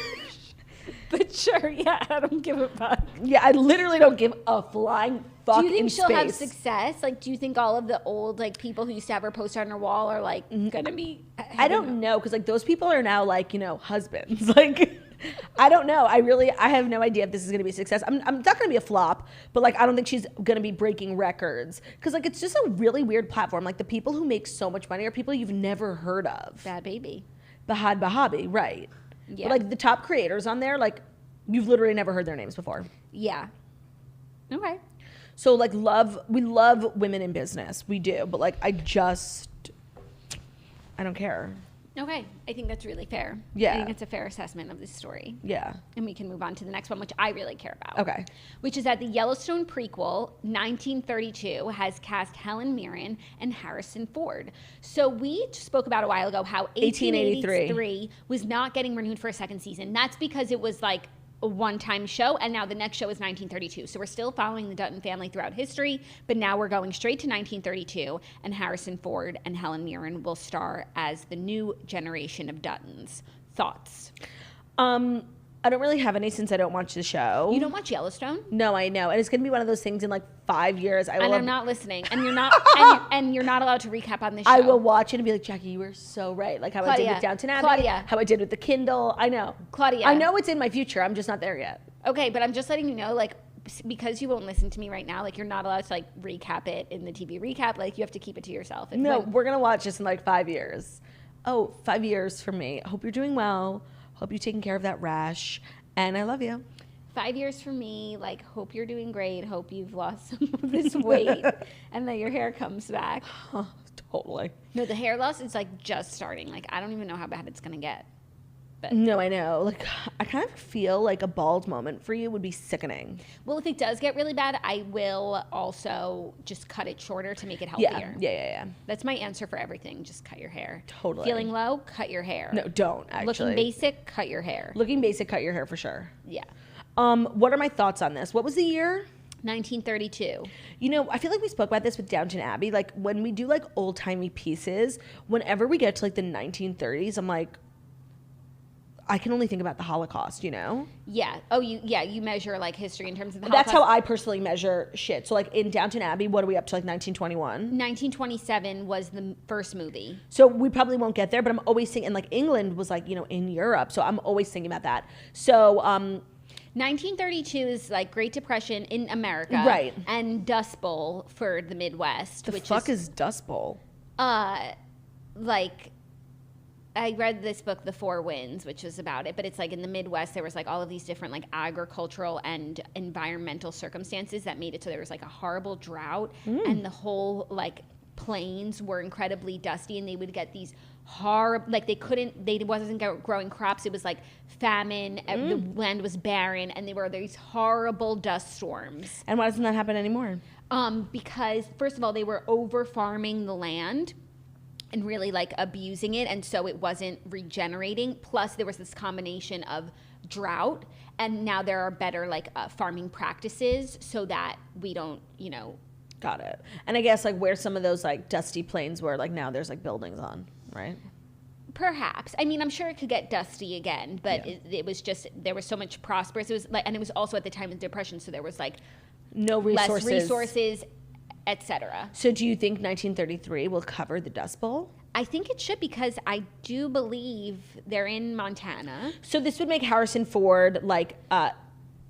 [SPEAKER 2] But sure, yeah, I don't give a fuck.
[SPEAKER 1] Yeah, I literally don't give a flying fuck.
[SPEAKER 2] Do you think she'll have
[SPEAKER 1] space.
[SPEAKER 2] success? Like, do you think all of the old like people who used to have her poster on her wall are like gonna be?
[SPEAKER 1] I don't know, because like those people are now like, you know, husbands. Like, I don't know. I have no idea if this is gonna be a success. I'm not gonna be a flop, but like I don't think she's gonna be breaking records, because like it's just a really weird platform. Like the people who make so much money are people you've never heard of.
[SPEAKER 2] Bad Baby,
[SPEAKER 1] Bahad Bahabi, right?
[SPEAKER 2] Yeah.
[SPEAKER 1] But like the top creators on there, like you've literally never heard their names before.
[SPEAKER 2] Yeah. Okay.
[SPEAKER 1] So like we love women in business. We do. But like I don't care.
[SPEAKER 2] Okay. I think that's really fair.
[SPEAKER 1] Yeah.
[SPEAKER 2] I think it's a fair assessment of this story.
[SPEAKER 1] Yeah.
[SPEAKER 2] And we can move on to the next one, which I really care about.
[SPEAKER 1] Okay.
[SPEAKER 2] Which is that the Yellowstone prequel, 1932, has cast Helen Mirren and Harrison Ford. So we spoke about a while ago how 1883 was not getting renewed for a second season. That's because it was like a one-time show, and now the next show is 1932. So we're still following the Dutton family throughout history, but now we're going straight to 1932, and Harrison Ford and Helen Mirren will star as the new generation of Duttons. Thoughts?
[SPEAKER 1] I don't really have any since I don't watch the show.
[SPEAKER 2] You don't watch Yellowstone?
[SPEAKER 1] No, I know. And it's going to be one of those things in like 5 years.
[SPEAKER 2] I'm not listening. And you're not and you're not allowed to recap on this show.
[SPEAKER 1] I will watch it and be like, Jackie, you were so right. Like how
[SPEAKER 2] Claudia,
[SPEAKER 1] I did with Downton Abbey.
[SPEAKER 2] Claudia.
[SPEAKER 1] How I did with the Kindle. I know.
[SPEAKER 2] Claudia.
[SPEAKER 1] I know it's in my future. I'm just not there yet.
[SPEAKER 2] Okay, but I'm just letting you know, like, because you won't listen to me right now, like, you're not allowed to, like, recap it in the TV recap. Like, you have to keep it to yourself. And
[SPEAKER 1] no, we're going to watch this in like 5 years. Oh, 5 years for me. I hope you're doing well. Hope you're taking care of that rash. And I love you.
[SPEAKER 2] 5 years for me, like, hope you're doing great. Hope you've lost some of this weight and that your hair comes back.
[SPEAKER 1] Totally.
[SPEAKER 2] No, the hair loss is, like, just starting. Like, I don't even know how bad it's going to get. But
[SPEAKER 1] no, I know. Like, I kind of feel like a bald moment for you would be sickening.
[SPEAKER 2] Well, if it does get really bad, I will also just cut it shorter to make it healthier.
[SPEAKER 1] Yeah.
[SPEAKER 2] That's my answer for everything. Just cut your hair.
[SPEAKER 1] Totally.
[SPEAKER 2] Feeling low? Cut your hair.
[SPEAKER 1] No, don't, actually.
[SPEAKER 2] Looking basic? Cut your hair.
[SPEAKER 1] Looking basic, cut your hair for sure.
[SPEAKER 2] Yeah.
[SPEAKER 1] What are my thoughts on this? What was the year?
[SPEAKER 2] 1932.
[SPEAKER 1] You know, I feel like we spoke about this with Downton Abbey. Like, when we do, like, old-timey pieces, whenever we get to, like, the 1930s, I'm like, I can only think about the Holocaust, you know?
[SPEAKER 2] Yeah. Oh, you measure, like, history in terms of the Holocaust.
[SPEAKER 1] That's how I personally measure shit. So, like, in Downton Abbey, what are we up to, like, 1921?
[SPEAKER 2] 1927 was the first movie.
[SPEAKER 1] So we probably won't get there, but I'm always thinking, and, like, England was, like, you know, in Europe. So I'm always thinking about that. So,
[SPEAKER 2] 1932 is, like, Great Depression in America.
[SPEAKER 1] Right.
[SPEAKER 2] And Dust Bowl for the Midwest.
[SPEAKER 1] The fuck is Dust Bowl?
[SPEAKER 2] Like, I read this book, The Four Winds, which was about it, but it's like in the Midwest, there was like all of these different like agricultural and environmental circumstances that made it so there was like a horrible drought and the whole like plains were incredibly dusty and they would get these horrible, like they wasn't growing crops. It was like famine, the land was barren and they were these horrible dust storms.
[SPEAKER 1] And why doesn't that happen anymore?
[SPEAKER 2] Because first of all, they were over farming the land and really like abusing it, and so it wasn't regenerating. Plus there was this combination of drought, and now there are better like farming practices so that we don't, you know.
[SPEAKER 1] Got it. And I guess like where some of those like dusty plains were, like now there's like buildings on, right?
[SPEAKER 2] Perhaps. I mean, I'm sure it could get dusty again, but
[SPEAKER 1] Yeah.
[SPEAKER 2] it was just, there was so much prosperous. It was like, and it was also at the time of Depression, so there was like
[SPEAKER 1] No resources.
[SPEAKER 2] less resources, etc.
[SPEAKER 1] So do you think 1933 will cover the Dust Bowl?
[SPEAKER 2] I think it should, because I do believe they're in Montana.
[SPEAKER 1] So this would make Harrison Ford like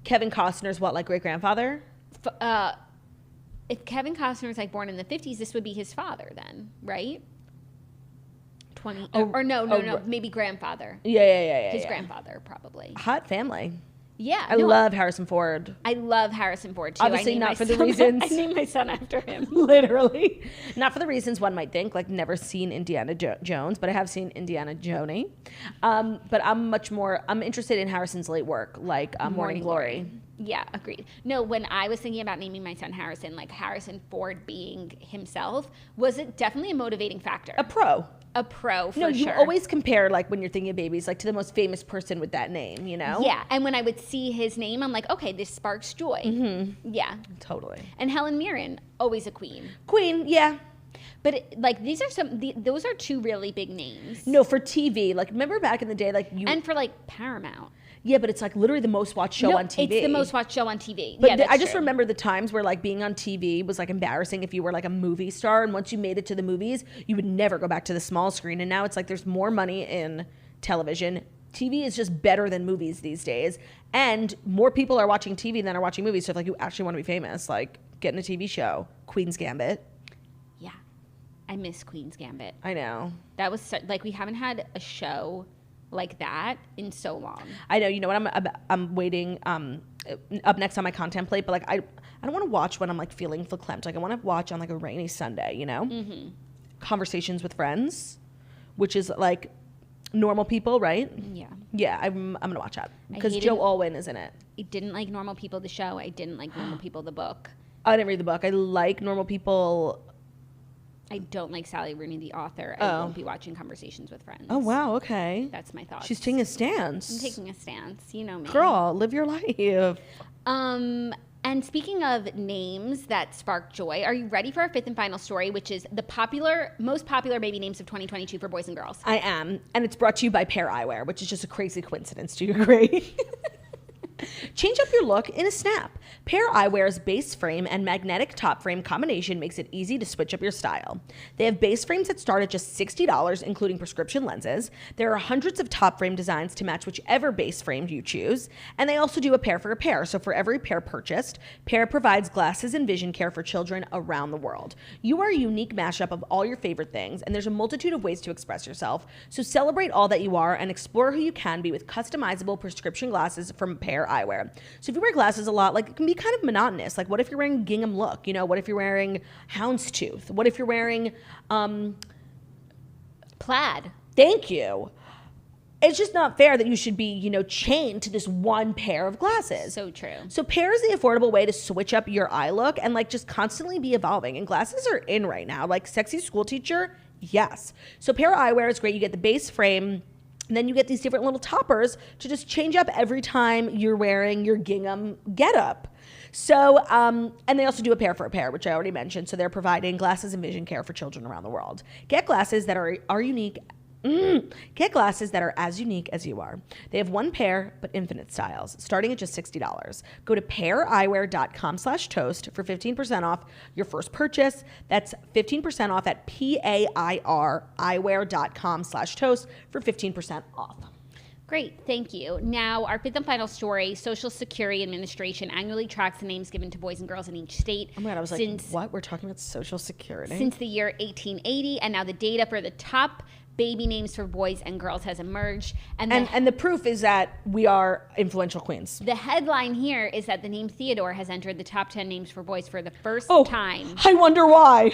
[SPEAKER 1] Kevin Costner's what, like great grandfather?
[SPEAKER 2] If Kevin Costner was like born in the 50s, this would be his father then, right? 20 no, maybe grandfather.
[SPEAKER 1] Yeah.
[SPEAKER 2] His grandfather probably.
[SPEAKER 1] Hot family.
[SPEAKER 2] Yeah,
[SPEAKER 1] I love Harrison Ford.
[SPEAKER 2] I love Harrison Ford too.
[SPEAKER 1] Obviously not for the
[SPEAKER 2] son,
[SPEAKER 1] reasons.
[SPEAKER 2] I named my son after him.
[SPEAKER 1] Literally. Not for the reasons one might think, like never seen Indiana Jones, but I have seen Indiana Joni. But I'm interested in Harrison's late work, like Morning Glory.
[SPEAKER 2] Yeah, agreed. No, when I was thinking about naming my son Harrison, like Harrison Ford being himself was definitely a motivating factor.
[SPEAKER 1] A pro.
[SPEAKER 2] A pro, for
[SPEAKER 1] No, you
[SPEAKER 2] sure.
[SPEAKER 1] always compare, like, when you're thinking of babies, like, to the most famous person with that name, you know?
[SPEAKER 2] Yeah, and when I would see his name, I'm like, okay, this sparks joy. Mm-hmm. Yeah.
[SPEAKER 1] Totally.
[SPEAKER 2] And Helen Mirren, always a queen.
[SPEAKER 1] Queen, yeah.
[SPEAKER 2] But, like, those are two really big names.
[SPEAKER 1] No, for TV. Like, remember back in the day, like, you...
[SPEAKER 2] And for, like, Paramount.
[SPEAKER 1] Yeah, but it's, like, literally the most watched show on TV.
[SPEAKER 2] It's the most watched show on TV.
[SPEAKER 1] But
[SPEAKER 2] yeah, that's
[SPEAKER 1] I just
[SPEAKER 2] true.
[SPEAKER 1] remember the times where, like, being on TV was, like, embarrassing if you were, like, a movie star. And once you made it to the movies, you would never go back to the small screen. And now it's, like, there's more money in television. TV is just better than movies these days. And more people are watching TV than are watching movies. So if, like, you actually want to be famous, like, get in a TV show. Queen's Gambit.
[SPEAKER 2] Yeah. I miss Queen's Gambit.
[SPEAKER 1] I know.
[SPEAKER 2] That was, like, we haven't had a show like that in so long.
[SPEAKER 1] I know. You know what? I'm waiting up next on my content plate, but like I don't want to watch when I'm like feeling verklempt. Like I want to watch on like a rainy Sunday, you know? Mm-hmm. Conversations with Friends, which is like normal people, right?
[SPEAKER 2] Yeah.
[SPEAKER 1] Yeah, I'm gonna watch that because Joe Alwyn is in it.
[SPEAKER 2] I didn't like Normal People the show. I didn't like Normal People the book.
[SPEAKER 1] I didn't read the book. I like Normal People.
[SPEAKER 2] I don't like Sally Rooney, the author. I won't be watching Conversations with Friends.
[SPEAKER 1] Oh, wow. Okay.
[SPEAKER 2] That's my thoughts.
[SPEAKER 1] She's taking a stance.
[SPEAKER 2] I'm taking a stance. You know me.
[SPEAKER 1] Girl, live your life.
[SPEAKER 2] And speaking of names that spark joy, are you ready for our fifth and final story, which is the most popular baby names of 2022 for boys and girls?
[SPEAKER 1] I am. And it's brought to you by Pear Eyewear, which is just a crazy coincidence. Do you agree? Change up your look in a snap. Pear Eyewear's base frame and magnetic top frame combination makes it easy to switch up your style. They have base frames that start at just $60, including prescription lenses. There are hundreds of top frame designs to match whichever base frame you choose. And they also do a pair for a pair. So for every pair purchased, Pear provides glasses and vision care for children around the world. You are a unique mashup of all your favorite things, and there's a multitude of ways to express yourself. So celebrate all that you are and explore who you can be with customizable prescription glasses from Pear Eyewear. So if you wear glasses a lot, like, it can be kind of monotonous. Like, what if you're wearing gingham look? You know, what if you're wearing houndstooth? What if you're wearing
[SPEAKER 2] plaid?
[SPEAKER 1] Thank you. It's just not fair that you should be, you know, chained to this one pair of glasses.
[SPEAKER 2] So true.
[SPEAKER 1] So Pear is the affordable way to switch up your eye look and, like, just constantly be evolving. And glasses are in right now. Like, sexy school teacher, yes. So Pear Eyewear is great. You get the base frame, and then you get these different little toppers to just change up every time you're wearing your gingham getup. So, and they also do a pair for a pair, which I already mentioned. So they're providing glasses and vision care for children around the world. Get glasses that are unique. Get glasses that are as unique as you are. They have one pair, but infinite styles, starting at just $60. Go to paireyewear.com/toast for 15% off your first purchase. That's 15% off at paireyewear.com/toast for 15% off.
[SPEAKER 2] Great, thank you. Now, our fifth and final story, Social Security Administration annually tracks the names given to boys and girls in each state.
[SPEAKER 1] Oh my God, I was like, what? We're talking about Social Security?
[SPEAKER 2] Since the year 1880, and now the data for the top baby names for boys and girls has emerged. And
[SPEAKER 1] the proof is that we are influential queens.
[SPEAKER 2] The headline here is that the name Theodore has entered the top 10 names for boys for the first time.
[SPEAKER 1] I wonder why.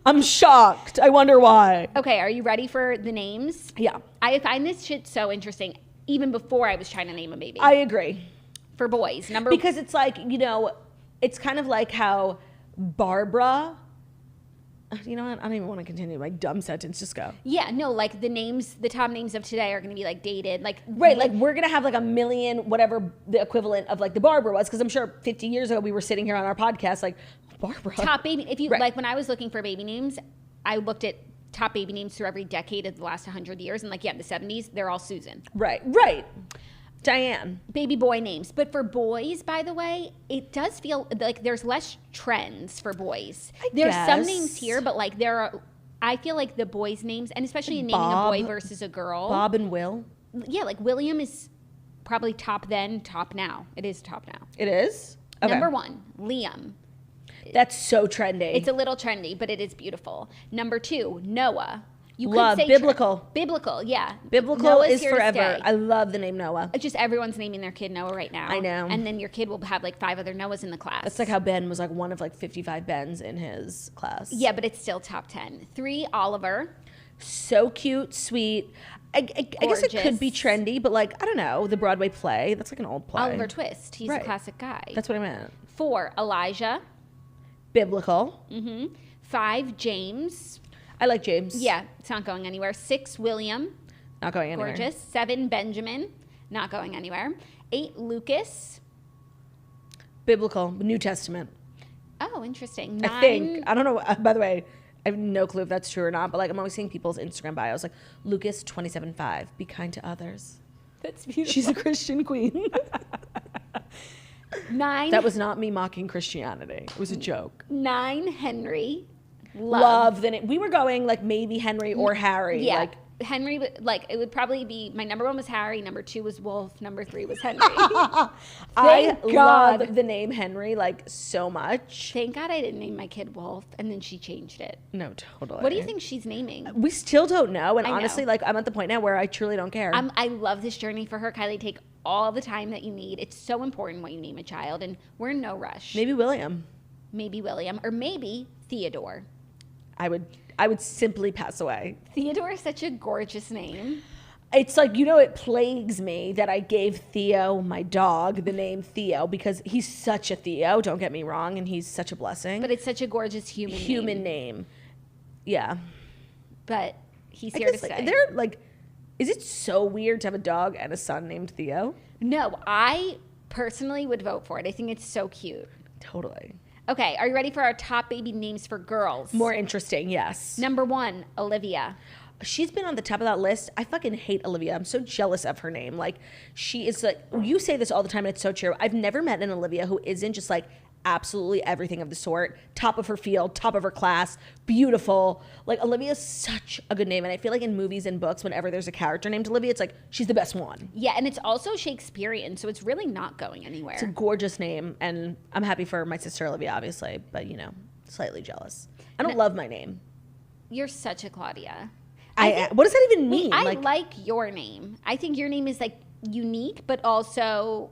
[SPEAKER 1] I'm shocked. I wonder why.
[SPEAKER 2] Okay, are you ready for the names?
[SPEAKER 1] Yeah.
[SPEAKER 2] I find this shit so interesting, even before I was trying to name a baby.
[SPEAKER 1] I agree.
[SPEAKER 2] For boys.
[SPEAKER 1] Because it's like, you know, it's kind of like how Barbara... You know what? I don't even want to continue my dumb sentence. Just go.
[SPEAKER 2] Yeah, no, like the top names of today are going to be like dated. Like,
[SPEAKER 1] right, like we're going to have like a million, whatever the equivalent of like the Barbara was. Because I'm sure 50 years ago we were sitting here on our podcast like, Barbara.
[SPEAKER 2] Top baby. If you like, when I was looking for baby names, I looked at top baby names through every decade of the last 100 years. And like, yeah, in the 70s, they're all Susan.
[SPEAKER 1] Right. Diane.
[SPEAKER 2] Baby boy names. But for boys, by the way, it does feel like there's less trends for boys. There's some names here, but like I feel like the boys' names, and especially in naming a boy versus a girl.
[SPEAKER 1] Bob and Will.
[SPEAKER 2] Yeah, like William is probably top then, top now. It is top now.
[SPEAKER 1] It is? Okay.
[SPEAKER 2] Number 1, Liam.
[SPEAKER 1] That's so trendy.
[SPEAKER 2] It's a little trendy, but it is beautiful. Number 2, Noah. You
[SPEAKER 1] love
[SPEAKER 2] could say
[SPEAKER 1] biblical.
[SPEAKER 2] Biblical, yeah.
[SPEAKER 1] Biblical
[SPEAKER 2] Noah's
[SPEAKER 1] is forever. I love the name Noah.
[SPEAKER 2] Just everyone's naming their kid Noah right now.
[SPEAKER 1] I know.
[SPEAKER 2] And then your kid will have like 5 other Noahs in the class.
[SPEAKER 1] That's like how Ben was like one of like 55 Bens in his class.
[SPEAKER 2] Yeah, but it's still top 10. 3, Oliver.
[SPEAKER 1] So cute, sweet. I guess it could be trendy, but like, I don't know, the Broadway play, that's like an old play.
[SPEAKER 2] Oliver Twist. He's a classic guy.
[SPEAKER 1] That's what I meant.
[SPEAKER 2] 4, Elijah.
[SPEAKER 1] Biblical.
[SPEAKER 2] 5, James.
[SPEAKER 1] I like James.
[SPEAKER 2] Yeah, it's not going anywhere. 6, William.
[SPEAKER 1] Not going anywhere.
[SPEAKER 2] Gorgeous. 7, Benjamin. Not going anywhere. 8, Lucas.
[SPEAKER 1] Biblical. New Testament.
[SPEAKER 2] Oh, interesting. 9,
[SPEAKER 1] I think. I don't know. By the way, I have no clue if that's true or not, but like I'm always seeing people's Instagram bios like Lucas 27:5. Be kind to others.
[SPEAKER 2] That's beautiful.
[SPEAKER 1] She's a Christian queen.
[SPEAKER 2] 9.
[SPEAKER 1] That was not me mocking Christianity. It was a joke.
[SPEAKER 2] 9, Henry.
[SPEAKER 1] Love the name. We were going like maybe Henry or Harry.
[SPEAKER 2] Yeah.
[SPEAKER 1] Like
[SPEAKER 2] Henry, like it would probably be, my number 1 was Harry, number 2 was Wolf, number 3 was Henry.
[SPEAKER 1] I love the name Henry like so much.
[SPEAKER 2] Thank God I didn't name my kid Wolf, and then she changed it.
[SPEAKER 1] No, totally.
[SPEAKER 2] What do you think she's naming?
[SPEAKER 1] We still don't know, and
[SPEAKER 2] I
[SPEAKER 1] honestly,
[SPEAKER 2] know.
[SPEAKER 1] like I'm at the point now where I truly don't care.
[SPEAKER 2] I love this journey for her. Kylie, take all the time that you need. It's so important what you name a child, and we're in no rush.
[SPEAKER 1] Maybe William.
[SPEAKER 2] Maybe William, or maybe Theodore.
[SPEAKER 1] I would simply pass away.
[SPEAKER 2] Theodore is such a gorgeous name.
[SPEAKER 1] It's like, you know, it plagues me that I gave Theo, my dog, the name Theo because he's such a Theo, don't get me wrong, and he's such a blessing.
[SPEAKER 2] But it's such a gorgeous human
[SPEAKER 1] name. Yeah.
[SPEAKER 2] But he's here to stay.
[SPEAKER 1] Is it so weird to have a dog and a son named Theo?
[SPEAKER 2] No, I personally would vote for it. I think it's so cute.
[SPEAKER 1] Totally.
[SPEAKER 2] Okay, are you ready for our top baby names for girls?
[SPEAKER 1] More interesting, yes.
[SPEAKER 2] Number 1, Olivia.
[SPEAKER 1] She's been on the top of that list. I fucking hate Olivia. I'm so jealous of her name. Like, she is like, you say this all the time and it's so true. I've never met an Olivia who isn't just like absolutely everything of the sort. Top of her field, top of her class, beautiful. Like, Olivia is such a good name. And I feel like in movies and books, whenever there's a character named Olivia, it's like, she's the best one.
[SPEAKER 2] Yeah, and it's also Shakespearean, so it's really not going anywhere.
[SPEAKER 1] It's a gorgeous name. And I'm happy for my sister Olivia, obviously. But, you know, slightly jealous. I don't love my name.
[SPEAKER 2] You're such a Claudia.
[SPEAKER 1] What does that even mean?
[SPEAKER 2] I like your name. I think your name is like unique, but also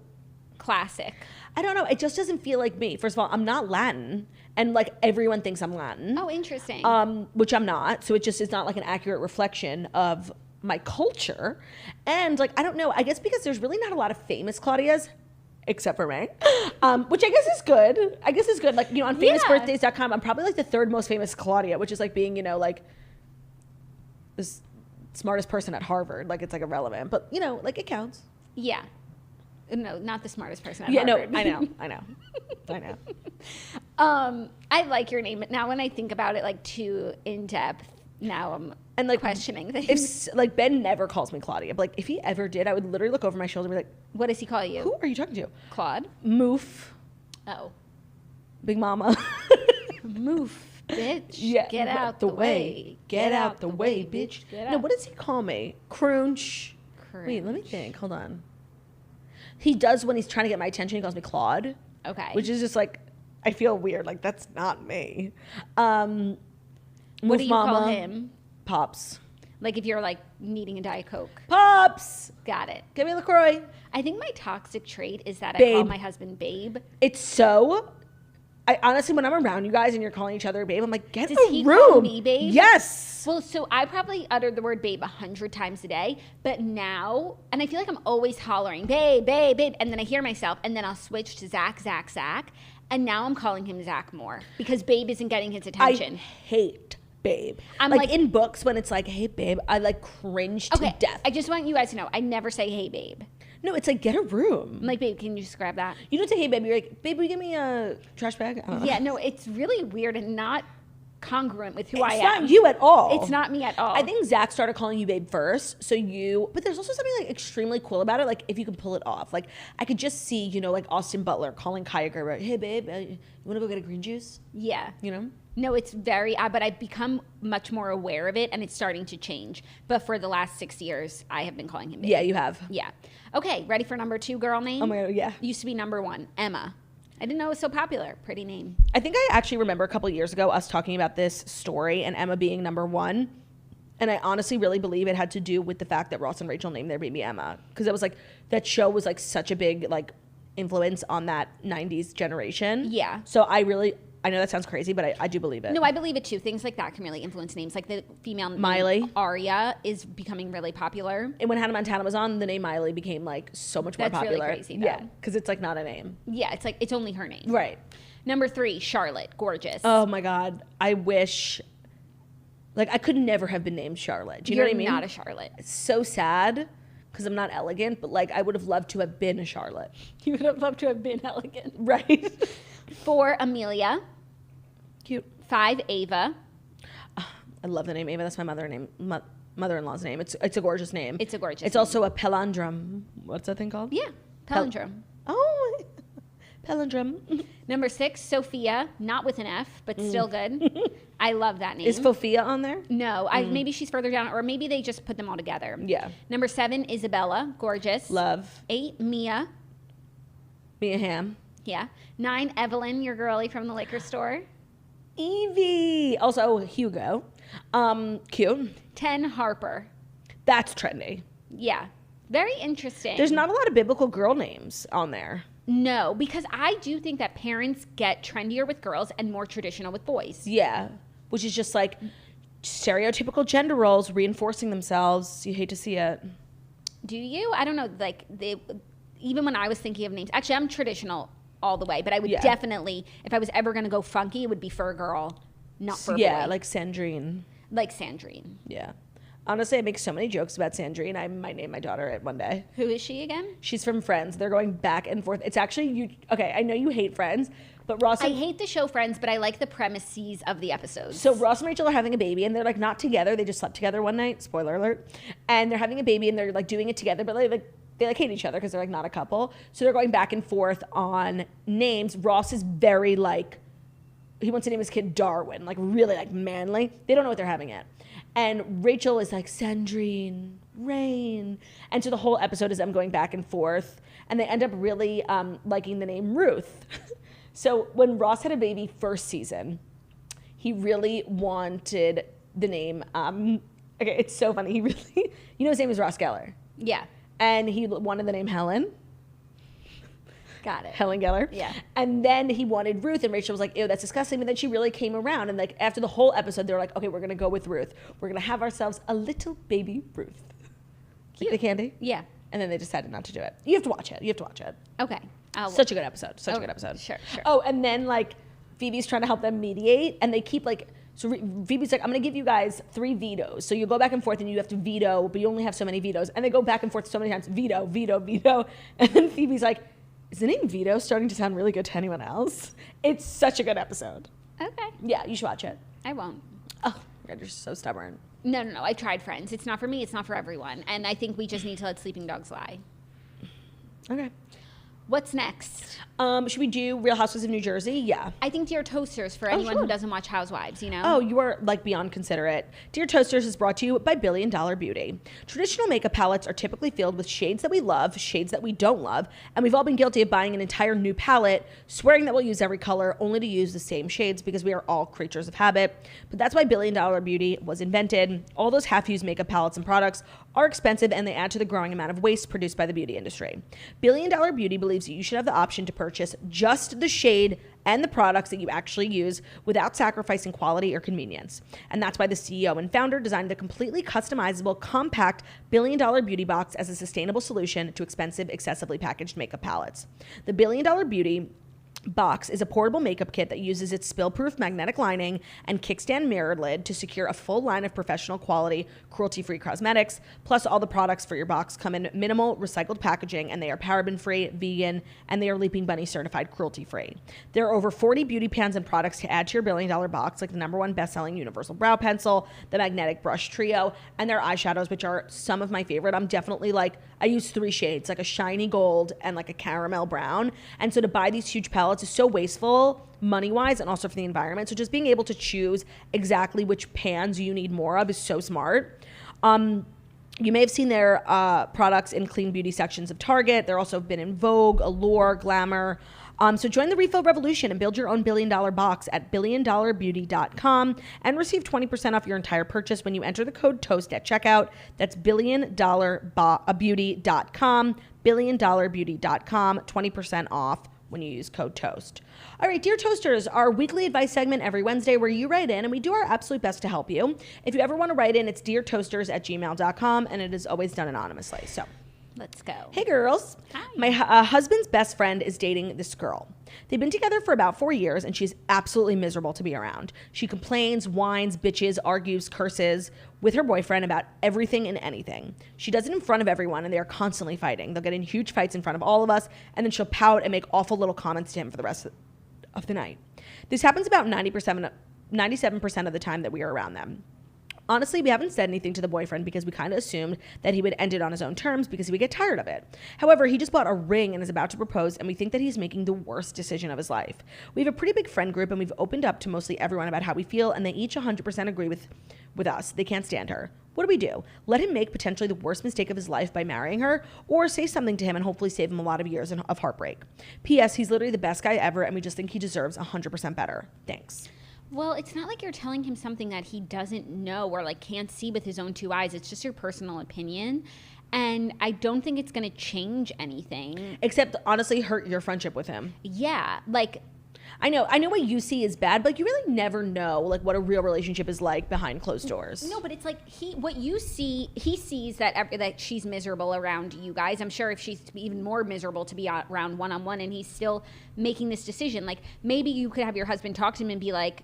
[SPEAKER 2] classic.
[SPEAKER 1] I don't know. It just doesn't feel like me. First of all, I'm not Latin, and like everyone thinks I'm Latin.
[SPEAKER 2] Oh, interesting.
[SPEAKER 1] Which I'm not. So it just is not like an accurate reflection of my culture. And like, I don't know. I guess because there's really not a lot of famous Claudias, except for me, which I guess is good. Like, you know, on famousbirthdays.com, I'm probably like the 3rd most famous Claudia, which is like being, you know, like the smartest person at Harvard. Like, it's like irrelevant, but you know, like it counts.
[SPEAKER 2] Yeah. No, not the smartest person at Harvard.
[SPEAKER 1] No, I know.
[SPEAKER 2] I like your name, but now when I think about it like too in depth, now I'm like questioning things.
[SPEAKER 1] If like Ben never calls me Claudia, but like if he ever did, I would literally look over my shoulder and be like,
[SPEAKER 2] what does he call you?
[SPEAKER 1] Who are you talking to?
[SPEAKER 2] Claude?
[SPEAKER 1] Moof.
[SPEAKER 2] Oh.
[SPEAKER 1] Big Mama.
[SPEAKER 2] Moof. Bitch,
[SPEAKER 1] yeah,
[SPEAKER 2] get out the way.
[SPEAKER 1] Get out the way, bitch. No, what does he call me? Crunch. Wait, let me think. Hold on. He does when he's trying to get my attention. He calls me Claude.
[SPEAKER 2] Okay.
[SPEAKER 1] Which is just like, I feel weird. Like, that's not me.
[SPEAKER 2] What do you call him?
[SPEAKER 1] Pops.
[SPEAKER 2] Like if you're like needing a Diet Coke.
[SPEAKER 1] Pops.
[SPEAKER 2] Got it.
[SPEAKER 1] Give me a LaCroix.
[SPEAKER 2] I think my toxic trait is that
[SPEAKER 1] Babe.
[SPEAKER 2] I call my husband Babe.
[SPEAKER 1] It's so... I honestly, when I'm around you guys and you're calling each other babe, I'm like, get
[SPEAKER 2] Does
[SPEAKER 1] a
[SPEAKER 2] he
[SPEAKER 1] room.
[SPEAKER 2] call me babe?
[SPEAKER 1] Yes.
[SPEAKER 2] Well, so I probably uttered the word babe 100 times a day, but now, and I feel like I'm always hollering, babe, babe, babe, and then I hear myself, and then I'll switch to Zach, Zach, Zach, and now I'm calling him Zach more because babe isn't getting his attention.
[SPEAKER 1] I hate babe.
[SPEAKER 2] I'm
[SPEAKER 1] like in books when it's like, hey babe, I like cringe to death.
[SPEAKER 2] I just want you guys to know, I never say hey babe.
[SPEAKER 1] No, it's like, get a room.
[SPEAKER 2] I'm like, babe, can you just grab that?
[SPEAKER 1] You don't say, hey, babe. You're like, babe, will you give me a trash bag? I don't know.
[SPEAKER 2] Yeah, no, it's really weird and not congruent with who I am.
[SPEAKER 1] It's not you at all.
[SPEAKER 2] It's not me at all.
[SPEAKER 1] I think Zach started calling you babe first, but there's also something like extremely cool about it, like if you can pull it off. Like, I could just see, you know, like Austin Butler calling Kaya Gerber, hey, babe, you want to go get a green juice?
[SPEAKER 2] Yeah.
[SPEAKER 1] You know?
[SPEAKER 2] No, it's very odd, but I've become much more aware of it, and it's starting to change. But for the last 6 years, I have been calling him babe.
[SPEAKER 1] Yeah, you have.
[SPEAKER 2] Yeah. Okay, ready for number 2 girl name?
[SPEAKER 1] Oh my God, yeah.
[SPEAKER 2] Used to be number 1, Emma. I didn't know it was so popular. Pretty name.
[SPEAKER 1] I think I actually remember a couple years ago us talking about this story and Emma being number 1. And I honestly really believe it had to do with the fact that Ross and Rachel named their baby Emma. Because it was like, that show was like such a big like influence on that 90s generation.
[SPEAKER 2] Yeah.
[SPEAKER 1] So I know that sounds crazy, but I do believe it.
[SPEAKER 2] No, I believe it too. Things like that can really influence names. Like the female
[SPEAKER 1] Miley.
[SPEAKER 2] name Aria is becoming really popular.
[SPEAKER 1] And when Hannah Montana was on, the name Miley became like so much more popular.
[SPEAKER 2] Really crazy, though.
[SPEAKER 1] Yeah, because it's like not a name.
[SPEAKER 2] Yeah, it's like it's only her name.
[SPEAKER 1] Right.
[SPEAKER 2] Number 3, Charlotte. Gorgeous.
[SPEAKER 1] Oh my God. I wish, like I could never have been named Charlotte. Do you know what I mean?
[SPEAKER 2] You're not a Charlotte.
[SPEAKER 1] It's so sad because I'm not elegant, but like I would have loved to have been a Charlotte.
[SPEAKER 2] You would have loved to have been elegant.
[SPEAKER 1] Right.
[SPEAKER 2] 4, Amelia.
[SPEAKER 1] Cute.
[SPEAKER 2] 5, Ava.
[SPEAKER 1] I love the name Ava. That's my mother-in-law's name. It's a gorgeous name.
[SPEAKER 2] It's a gorgeous
[SPEAKER 1] It's
[SPEAKER 2] name.
[SPEAKER 1] also a palindrome. What's that thing called?
[SPEAKER 2] Yeah, palindrome.
[SPEAKER 1] Oh, palindrome.
[SPEAKER 2] Number 6, Sophia. Not with an F, but still good. I love that name.
[SPEAKER 1] Is Fofia on there?
[SPEAKER 2] No, maybe she's further down, or maybe they just put them all together.
[SPEAKER 1] Yeah.
[SPEAKER 2] Number 7, Isabella. Gorgeous.
[SPEAKER 1] Love.
[SPEAKER 2] 8, Mia.
[SPEAKER 1] Mia Hamm.
[SPEAKER 2] Yeah. 9, Evelyn, your girlie from the liquor store.
[SPEAKER 1] Evie. Also Hugo. Cute.
[SPEAKER 2] 10, Harper.
[SPEAKER 1] That's trendy.
[SPEAKER 2] Yeah. Very interesting.
[SPEAKER 1] There's not a lot of biblical girl names on there.
[SPEAKER 2] No, because I do think that parents get trendier with girls and more traditional with boys.
[SPEAKER 1] Yeah. Which is just like stereotypical gender roles reinforcing themselves. You hate to see it.
[SPEAKER 2] Do you? I don't know. Like, even when I was thinking of names, actually, I'm traditional all the way, but I would definitely, if I was ever going to go funky, it would be for a girl, not for a boy.
[SPEAKER 1] Yeah, like Sandrine.
[SPEAKER 2] Like Sandrine.
[SPEAKER 1] Yeah. Honestly, I make so many jokes about Sandrine. I might name my daughter it one day.
[SPEAKER 2] Who is she again?
[SPEAKER 1] She's from Friends. They're going back and forth. It's actually okay, I know you hate Friends, but Ross
[SPEAKER 2] I hate the show Friends, but I like the premises of the episodes.
[SPEAKER 1] So Ross and Rachel are having a baby, and they're like not together. They just slept together one night. Spoiler alert. And they're having a baby, and they're like doing it together, but they hate each other because they're like not a couple. So they're going back and forth on names. Ross is very like, he wants to name his kid Darwin, like really like manly. They don't know what they're having yet. And Rachel is like, Sandrine, Rain. And so the whole episode is them going back and forth. And they end up really liking the name Ruth. So when Ross had a baby first season, he really wanted the name, okay, it's so funny. He really, his name is Ross Geller.
[SPEAKER 2] Yeah.
[SPEAKER 1] And he wanted the name Helen.
[SPEAKER 2] Got it.
[SPEAKER 1] Helen Geller.
[SPEAKER 2] Yeah.
[SPEAKER 1] And then he wanted Ruth, and Rachel was like, ew, that's disgusting. But then she really came around, and like after the whole episode, they were like, okay, we're gonna go with Ruth. We're gonna have ourselves a little baby Ruth. Cute. Like the candy?
[SPEAKER 2] Yeah.
[SPEAKER 1] And then they decided not to do it. You have to watch it.
[SPEAKER 2] Okay.
[SPEAKER 1] Such a good episode. Such a good episode.
[SPEAKER 2] Sure.
[SPEAKER 1] Oh, and then like Phoebe's trying to help them mediate, and they keep like, so Phoebe's like, I'm going to give you guys 3 vetoes. So you go back and forth and you have to veto, but you only have so many vetoes. And they go back and forth so many times, veto, veto, veto. And then Phoebe's like, is the name Vito starting to sound really good to anyone else? It's such a good episode.
[SPEAKER 2] Okay.
[SPEAKER 1] Yeah, you should watch it.
[SPEAKER 2] I won't.
[SPEAKER 1] Oh, God, you're so stubborn.
[SPEAKER 2] No. I tried Friends. It's not for me. It's not for everyone. And I think we just need to let sleeping dogs lie.
[SPEAKER 1] Okay.
[SPEAKER 2] What's next?
[SPEAKER 1] Should we do Real Housewives of New Jersey? Yeah.
[SPEAKER 2] I think Dear Toasters for anyone who doesn't watch Housewives,
[SPEAKER 1] Oh, you are like beyond considerate. Dear Toasters is brought to you by Billion Dollar Beauty. Traditional makeup palettes are typically filled with shades that we love, shades that we don't love, and we've all been guilty of buying an entire new palette, swearing that we'll use every color, only to use the same shades because we are all creatures of habit. But that's why Billion Dollar Beauty was invented. All those half-used makeup palettes and products are expensive, and they add to the growing amount of waste produced by the beauty industry. Billion Dollar Beauty believes that you should have the option to purchase just the shade and the products that you actually use without sacrificing quality or convenience. And that's why the CEO and founder designed the completely customizable, compact Billion Dollar Beauty box as a sustainable solution to expensive, excessively packaged makeup palettes. The Billion Dollar Beauty box is a portable makeup kit that uses its spill-proof magnetic lining and kickstand mirror lid to secure a full line of professional quality, cruelty-free cosmetics. Plus, all the products for your box come in minimal recycled packaging, and they are paraben-free, vegan, and they are Leaping Bunny certified cruelty-free. There are over 40 beauty pans and products to add to your Billion Dollar box, like the #1 best-selling Universal Brow Pencil, the Magnetic Brush Trio, and their eyeshadows, which are some of my favorite. I'm definitely like, I use 3 shades, like a shiny gold and like a caramel brown. And so to buy these huge palettes is so wasteful money-wise and also for the environment. So just being able to choose exactly which pans you need more of is so smart. You may have seen their products in clean beauty sections of Target. They're also been in Vogue, Allure, Glamour. So join the refill revolution and build your own Billion Dollar box at billiondollarbeauty.com and receive 20% off your entire purchase when you enter the code TOAST at checkout. That's billiondollarbeauty.com, billiondollarbeauty.com, 20% off when you use code TOAST. All right, Dear Toasters, our weekly advice segment every Wednesday where you write in and we do our absolute best to help you. If you ever want to write in, it's deartoasters@gmail.com, and it is always done anonymously. So
[SPEAKER 2] let's go.
[SPEAKER 1] Hey, girls.
[SPEAKER 2] Hi.
[SPEAKER 1] My husband's best friend is dating this girl. They've been together for about 4 years, and she's absolutely miserable to be around. She complains, whines, bitches, argues, curses with her boyfriend about everything and anything. She does it in front of everyone, and they are constantly fighting. They'll get in huge fights in front of all of us, and then she'll pout and make awful little comments to him for the rest of the night. This happens about 97% of the time that we are around them. Honestly, we haven't said anything to the boyfriend because we kind of assumed that he would end it on his own terms because he would get tired of it. However, he just bought a ring and is about to propose, and we think that he's making the worst decision of his life. We have a pretty big friend group, and we've opened up to mostly everyone about how we feel, and they each 100% agree with us. They can't stand her. What do we do? Let him make potentially the worst mistake of his life by marrying her, or say something to him and hopefully save him a lot of years of heartbreak? P.S. He's literally the best guy ever, and we just think he deserves 100% better. Thanks.
[SPEAKER 2] Well, it's not like you're telling him something that he doesn't know or like can't see with his own 2 eyes. It's just your personal opinion. And I don't think it's going to change anything.
[SPEAKER 1] Except, honestly, hurt your friendship with him.
[SPEAKER 2] Yeah. Like,
[SPEAKER 1] I know what you see is bad, but you really never know like what a real relationship is like behind closed doors.
[SPEAKER 2] No, but it's like what you see, he sees that she's miserable around you guys. I'm sure if she's even more miserable to be around one-on-one, and he's still making this decision. Like, maybe you could have your husband talk to him and be like,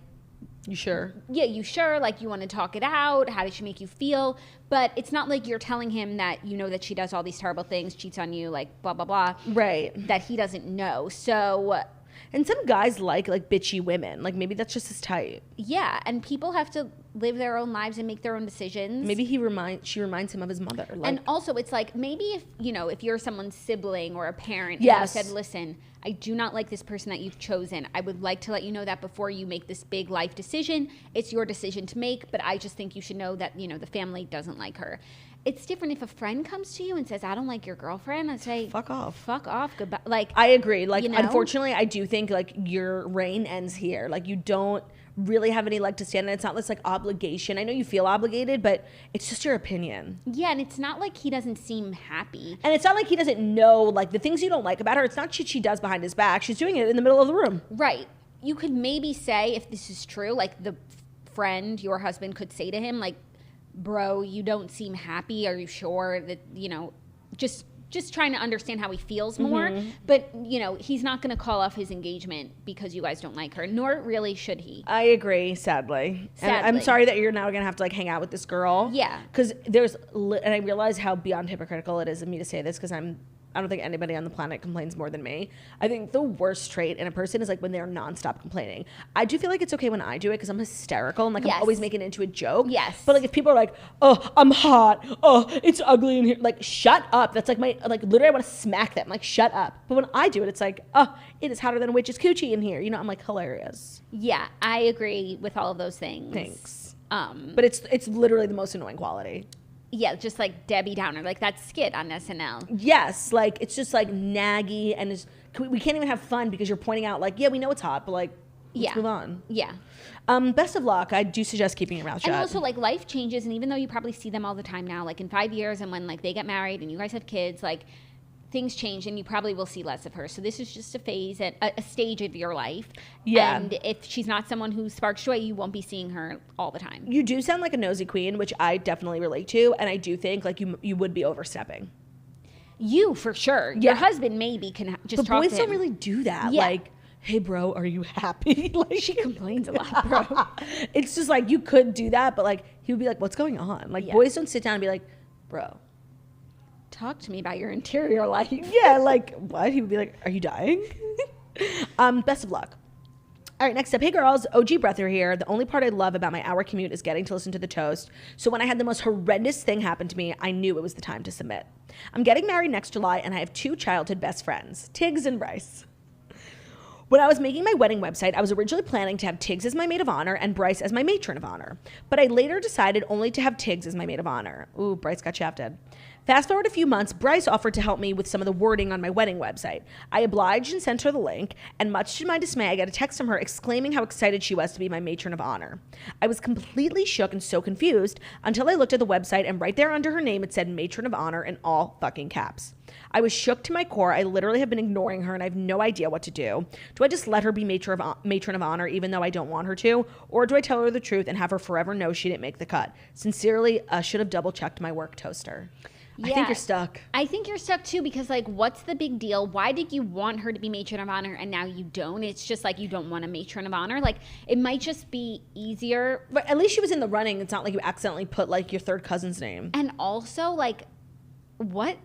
[SPEAKER 1] You sure?
[SPEAKER 2] Yeah, you sure? Like, you want to talk it out? How does she make you feel? But it's not like you're telling him that you know that she does all these terrible things, cheats on you, like, blah, blah, blah.
[SPEAKER 1] Right.
[SPEAKER 2] That he doesn't know. So...
[SPEAKER 1] And some guys like bitchy women. Like, maybe that's just his type.
[SPEAKER 2] Yeah, and people have to live their own lives and make their own decisions.
[SPEAKER 1] Maybe she reminds him of his mother. Like,
[SPEAKER 2] and also, it's like, maybe if, you know, if you're someone's sibling or a parent,
[SPEAKER 1] yes,
[SPEAKER 2] and you said, listen, I do not like this person that you've chosen. I would like to let you know that before you make this big life decision. It's your decision to make, but I just think you should know that, you know, the family doesn't like her. It's different if a friend comes to you and says, I don't like your girlfriend. I say,
[SPEAKER 1] fuck off.
[SPEAKER 2] Fuck off. Goodbye. Like,
[SPEAKER 1] I agree. Like,
[SPEAKER 2] you know?
[SPEAKER 1] Unfortunately, I do think, like, your reign ends here. Like, you don't really have any leg to stand on. It's not this, like, obligation. I know you feel obligated, but it's just your opinion.
[SPEAKER 2] Yeah, and it's not like he doesn't seem happy.
[SPEAKER 1] And it's not like he doesn't know, like, the things you don't like about her. It's not shit she does behind his back. She's doing it in the middle of the room.
[SPEAKER 2] Right. You could maybe say, if this is true, like, the friend, your husband, could say to him, like, bro, you don't seem happy. Are you sure that, you know, just trying to understand how he feels more. Mm-hmm. But, you know, he's not going to call off his engagement because you guys don't like her, nor really should he.
[SPEAKER 1] I agree, sadly. And I'm sorry that you're now going to have to, like, hang out with this girl.
[SPEAKER 2] Yeah.
[SPEAKER 1] Because and I realize how beyond hypocritical it is of me to say this, because I don't think anybody on the planet complains more than me. I think the worst trait in a person is, like, when they're nonstop complaining. I do feel like it's okay when I do it because I'm hysterical and, like,
[SPEAKER 2] yes,
[SPEAKER 1] I'm always making it into a joke.
[SPEAKER 2] Yes.
[SPEAKER 1] But, like, if people are like, oh, I'm hot. Oh, it's ugly in here. Like, shut up. That's, like, literally I want to smack them. Like, shut up. But when I do it, it's like, oh, it is hotter than a witch's coochie in here. You know, I'm, like, hilarious.
[SPEAKER 2] Yeah, I agree with all of those things.
[SPEAKER 1] Thanks. But it's literally the most annoying quality.
[SPEAKER 2] Yeah, just like Debbie Downer, like that skit on SNL.
[SPEAKER 1] Yes, like, it's just, like, naggy, and we can't even have fun because you're pointing out, like, yeah, we know it's hot, but, like, let's move on.
[SPEAKER 2] Yeah.
[SPEAKER 1] Best of luck. I do suggest keeping your mouth shut.
[SPEAKER 2] And also, like, life changes, and even though you probably see them all the time now, like, in 5 years, and when, like, they get married and you guys have kids, like, things change and you probably will see less of her. So this is just a phase, a stage of your life.
[SPEAKER 1] Yeah.
[SPEAKER 2] And if she's not someone who sparks joy, you won't be seeing her all the time.
[SPEAKER 1] You do sound like a nosy queen, which I definitely relate to, and I do think, like, you would be overstepping.
[SPEAKER 2] You, for sure. Yeah. Your husband maybe can just talk to him.
[SPEAKER 1] But boys don't really do that.
[SPEAKER 2] Yeah.
[SPEAKER 1] Like, hey, bro, are you happy? Like,
[SPEAKER 2] she complains a lot, bro.
[SPEAKER 1] It's just, like, you could do that, but, like, he would be like, what's going on? Like, boys don't sit down and be like, bro,
[SPEAKER 2] talk to me about your interior life.
[SPEAKER 1] Yeah, like, what? He would be like, are you dying? Best of luck. All right, next up. Hey, girls. OG Breather here. The only part I love about my hour commute is getting to listen to the toast. So when I had the most horrendous thing happen to me, I knew it was the time to submit. I'm getting married next July, and I have 2 childhood best friends, Tiggs and Bryce. When I was making my wedding website, I was originally planning to have Tiggs as my maid of honor and Bryce as my matron of honor. But I later decided only to have Tiggs as my maid of honor. Ooh, Bryce got shafted. Fast forward a few months, Bryce offered to help me with some of the wording on my wedding website. I obliged and sent her the link, and much to my dismay, I got a text from her exclaiming how excited she was to be my matron of honor. I was completely shook and so confused until I looked at the website, and right there under her name, it said matron of honor in all fucking caps. I was shook to my core. I literally have been ignoring her, and I have no idea what to do. Do I just let her be matron of honor even though I don't want her to? Or do I tell her the truth and have her forever know she didn't make the cut? Sincerely, should have double-checked my work, Toaster. Yeah. I think you're stuck.
[SPEAKER 2] I think you're stuck too because, like, what's the big deal? Why did you want her to be matron of honor and now you don't? It's just like you don't want a matron of honor. Like, it might just be easier.
[SPEAKER 1] But at least she was in the running. It's not like you accidentally put, like, your third cousin's name.
[SPEAKER 2] And also, like, what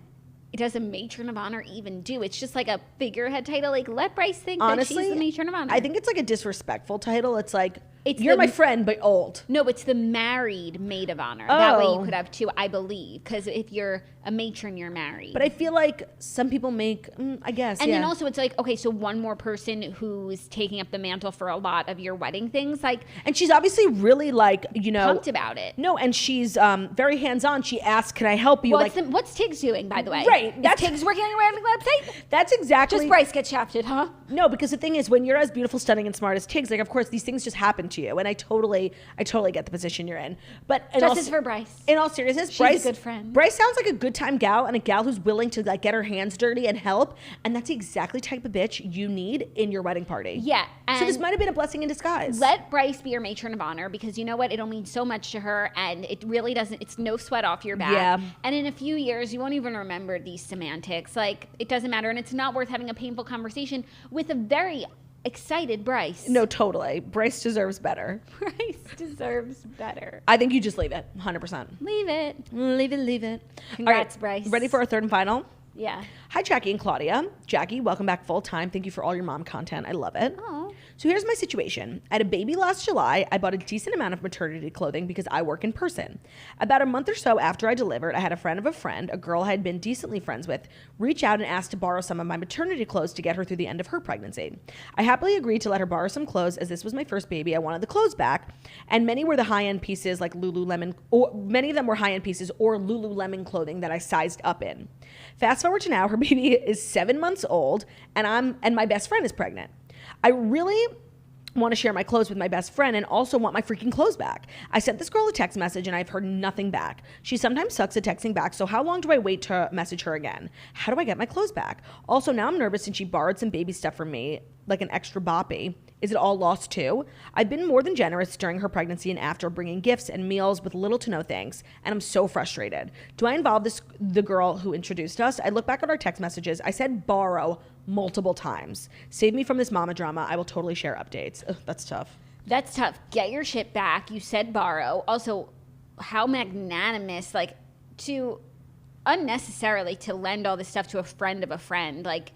[SPEAKER 2] does a matron of honor even do? It's just like a figurehead title. Like, let Bryce think
[SPEAKER 1] honestly,
[SPEAKER 2] that she's the matron of honor.
[SPEAKER 1] I think it's like a disrespectful title. It's like, you're my friend, but old.
[SPEAKER 2] No, it's the married maid of honor. Oh. That way you could have 2, I believe. Because if you're a matron, you're married.
[SPEAKER 1] But I feel like some people make, I guess,
[SPEAKER 2] and then also it's like, okay, so one more person who's taking up the mantle for a lot of your wedding things. Like,
[SPEAKER 1] and she's obviously really, like, you know.
[SPEAKER 2] Pumped about it.
[SPEAKER 1] No, and she's very hands-on. She asks, can I help you?
[SPEAKER 2] Well, what's Tiggs doing, by the way?
[SPEAKER 1] Right.
[SPEAKER 2] Is Tiggs working on your wedding website?
[SPEAKER 1] That's exactly.
[SPEAKER 2] Just Bryce gets shafted, huh?
[SPEAKER 1] No, because the thing is, when you're as beautiful, stunning, and smart as Tiggs, like, of course, these things just happen to you. And I totally get the position you're in. But
[SPEAKER 2] justice for Bryce.
[SPEAKER 1] In all seriousness,
[SPEAKER 2] she's a good friend.
[SPEAKER 1] Bryce sounds like a good time gal and a gal who's willing to, like, get her hands dirty and help. And that's the exactly type of bitch you need in your wedding party.
[SPEAKER 2] Yeah.
[SPEAKER 1] So this might have been a blessing in disguise.
[SPEAKER 2] Let Bryce be your matron of honor because you know what? It'll mean so much to her and it really doesn't, it's no sweat off your back.
[SPEAKER 1] Yeah.
[SPEAKER 2] And in a few years, you won't even remember these semantics. Like, it doesn't matter. And it's not worth having a painful conversation with a very excited Bryce.
[SPEAKER 1] No, totally. Bryce deserves better.
[SPEAKER 2] Bryce deserves better.
[SPEAKER 1] I think you just leave it, 100%.
[SPEAKER 2] Leave it.
[SPEAKER 1] Leave it.
[SPEAKER 2] Congrats, Bryce.
[SPEAKER 1] Ready for our third and final?
[SPEAKER 2] Yeah.
[SPEAKER 1] Hi, Jackie and Claudia. Jackie, welcome back full time. Thank you for all your mom content. I love it.
[SPEAKER 2] Aw.
[SPEAKER 1] So here's my situation. I had a baby last July. I bought a decent amount of maternity clothing because I work in person. About a month or so after I delivered, I had a friend of a friend, a girl I had been decently friends with, reach out and ask to borrow some of my maternity clothes to get her through the end of her pregnancy. I happily agreed to let her borrow some clothes as this was my first baby. I wanted the clothes back, and many were the high-end pieces like Lululemon, or many of them were high-end pieces or Lululemon clothing that I sized up in. Fast forward to now, her baby is 7 months old, and my best friend is pregnant. I really want to share my clothes with my best friend and also want my freaking clothes back. I sent this girl a text message and I've heard nothing back. She sometimes sucks at texting back, so how long do I wait to message her again? How do I get my clothes back? Also, now I'm nervous since she borrowed some baby stuff from me, like an extra boppy. Is it all lost too? I've been more than generous during her pregnancy and after, bringing gifts and meals with little to no thanks, and I'm so frustrated. Do I involve the girl who introduced us? I look back at our text messages. I said borrow multiple times. Save me from this mama drama. I will totally share updates. Ugh, that's tough.
[SPEAKER 2] That's tough. Get your shit back. You said borrow. Also, how magnanimous, like, to unnecessarily to lend all this stuff to a friend of a friend, like,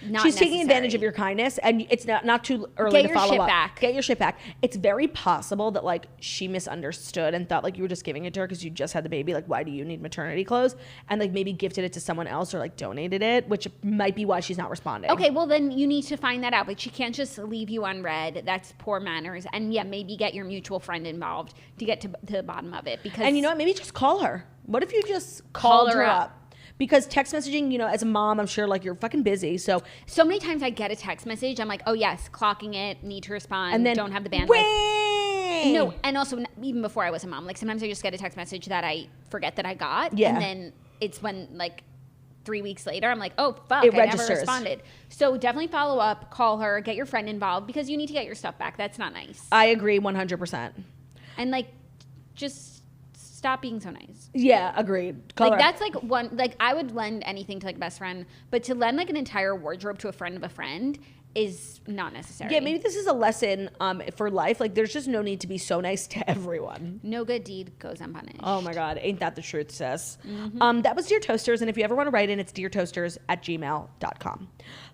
[SPEAKER 2] not
[SPEAKER 1] She's
[SPEAKER 2] necessary.
[SPEAKER 1] taking advantage of your kindness, and it's not too early to follow up.
[SPEAKER 2] Back.
[SPEAKER 1] Get your shit back. It's very possible that like she misunderstood and thought like you were just giving it to her because you just had the baby. Like, why do you need maternity clothes? And like maybe gifted it to someone else or like donated it, which might be why she's not responding.
[SPEAKER 2] Okay, well then you need to find that out. But she can't just leave you unread. That's poor manners. And yeah, maybe get your mutual friend involved to get to the bottom of it. Because
[SPEAKER 1] and you know what? Maybe just call her. What if you just called her up? Because text messaging, you know, as a mom, I'm sure like you're fucking busy. So
[SPEAKER 2] many times I get a text message. I'm like, oh yes, clocking it, need to respond,
[SPEAKER 1] and then
[SPEAKER 2] don't have the bandwidth.
[SPEAKER 1] Wait!
[SPEAKER 2] No, and also even before I was a mom, like sometimes I just get a text message that I forget that I got.
[SPEAKER 1] Yeah.
[SPEAKER 2] And then it's when like 3 weeks later, I'm like, oh fuck,
[SPEAKER 1] it
[SPEAKER 2] I
[SPEAKER 1] registers.
[SPEAKER 2] never responded. So definitely follow up, call her, get your friend involved because you need to get your stuff back. That's not nice.
[SPEAKER 1] I agree 100%.
[SPEAKER 2] And like, just stop being so nice.
[SPEAKER 1] Yeah, agreed. Call
[SPEAKER 2] like
[SPEAKER 1] her.
[SPEAKER 2] that's like one, like I would lend anything to like a best friend, but to lend like an entire wardrobe to a friend of a friend is not necessary.
[SPEAKER 1] Yeah, maybe this is a lesson for life. Like there's just no need to be so nice to everyone.
[SPEAKER 2] No good deed goes unpunished.
[SPEAKER 1] Oh my God, ain't that the truth, sis? That was Dear Toasters, and if you ever want to write in, it's deartoasters@gmail.com.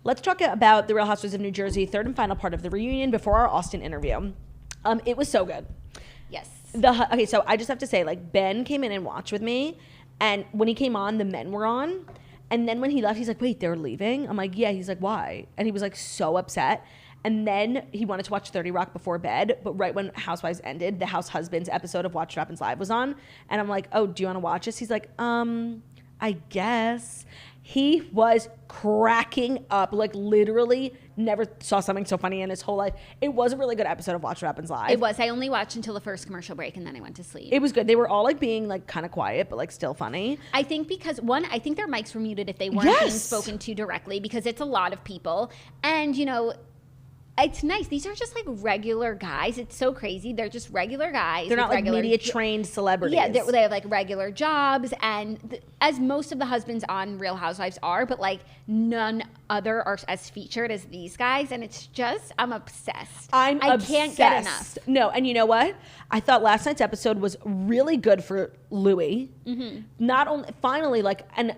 [SPEAKER 1] Let's talk about the Real Housewives of New Jersey, third and final part of the reunion before our Austin interview. It was so good.
[SPEAKER 2] Yes.
[SPEAKER 1] Okay, so I just have to say, like, Ben came in and watched with me, and when he came on, the men were on, and then when he left, he's like, wait, they're leaving? I'm like, yeah. He's like, why? And he was, like, so upset, and then he wanted to watch 30 Rock before bed, but right when Housewives ended, the House Husbands episode of Watch What Happens Live was on, and I'm like, oh, do you want to watch this? He's like, I guess. He was cracking up, like literally never saw something so funny in his whole life. It was a really good episode of Watch What Happens Live.
[SPEAKER 2] It was. I only watched until the first commercial break and then I went to sleep.
[SPEAKER 1] It was good. They were all like being like kind of quiet, but like still funny.
[SPEAKER 2] I think because one, I think their mics were muted if they weren't being spoken to directly because it's a lot of people. And you know, it's nice. These are just like regular guys. It's so crazy. They're just regular guys.
[SPEAKER 1] They're not like media trained celebrities.
[SPEAKER 2] Yeah, they have like regular jobs, and as most of the husbands on Real Housewives are, but like none other are as featured as these guys. And it's just, I'm obsessed. I can't get enough.
[SPEAKER 1] No, and you know what? I thought last night's episode was really good for Louis. Mm-hmm. Not only finally like and.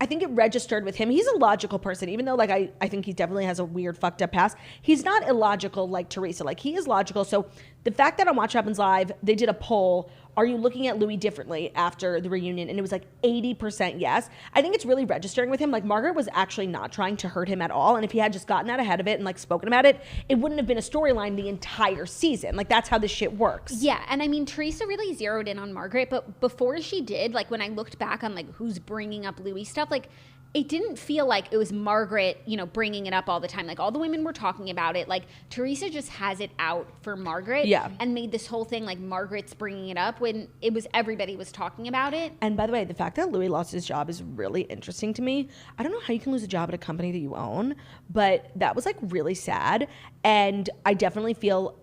[SPEAKER 1] I think it registered with him. He's a logical person, even though like I think he definitely has a weird fucked up past. He's not illogical like Teresa. Like he is logical. So the fact that on Watch What Happens Live, they did a poll, are you looking at Louis differently after the reunion? And it was like 80% yes. I think it's really registering with him. Like Margaret was actually not trying to hurt him at all. And if he had just gotten out ahead of it and like spoken about it, it wouldn't have been a storyline the entire season. Like that's how this shit works.
[SPEAKER 2] Yeah. And I mean, Teresa really zeroed in on Margaret, but before she did, like when I looked back on like who's bringing up Louis stuff, like it didn't feel like it was Margaret, you know, bringing it up all the time. Like all the women were talking about it. Like Teresa just has it out for Margaret.
[SPEAKER 1] Yeah.
[SPEAKER 2] And made this whole thing like Margaret's bringing it up when it was everybody was talking about it.
[SPEAKER 1] And by the way, the fact that Louis lost his job is really interesting to me. I don't know how you can lose a job at a company that you own, but that was like really sad. And I definitely feel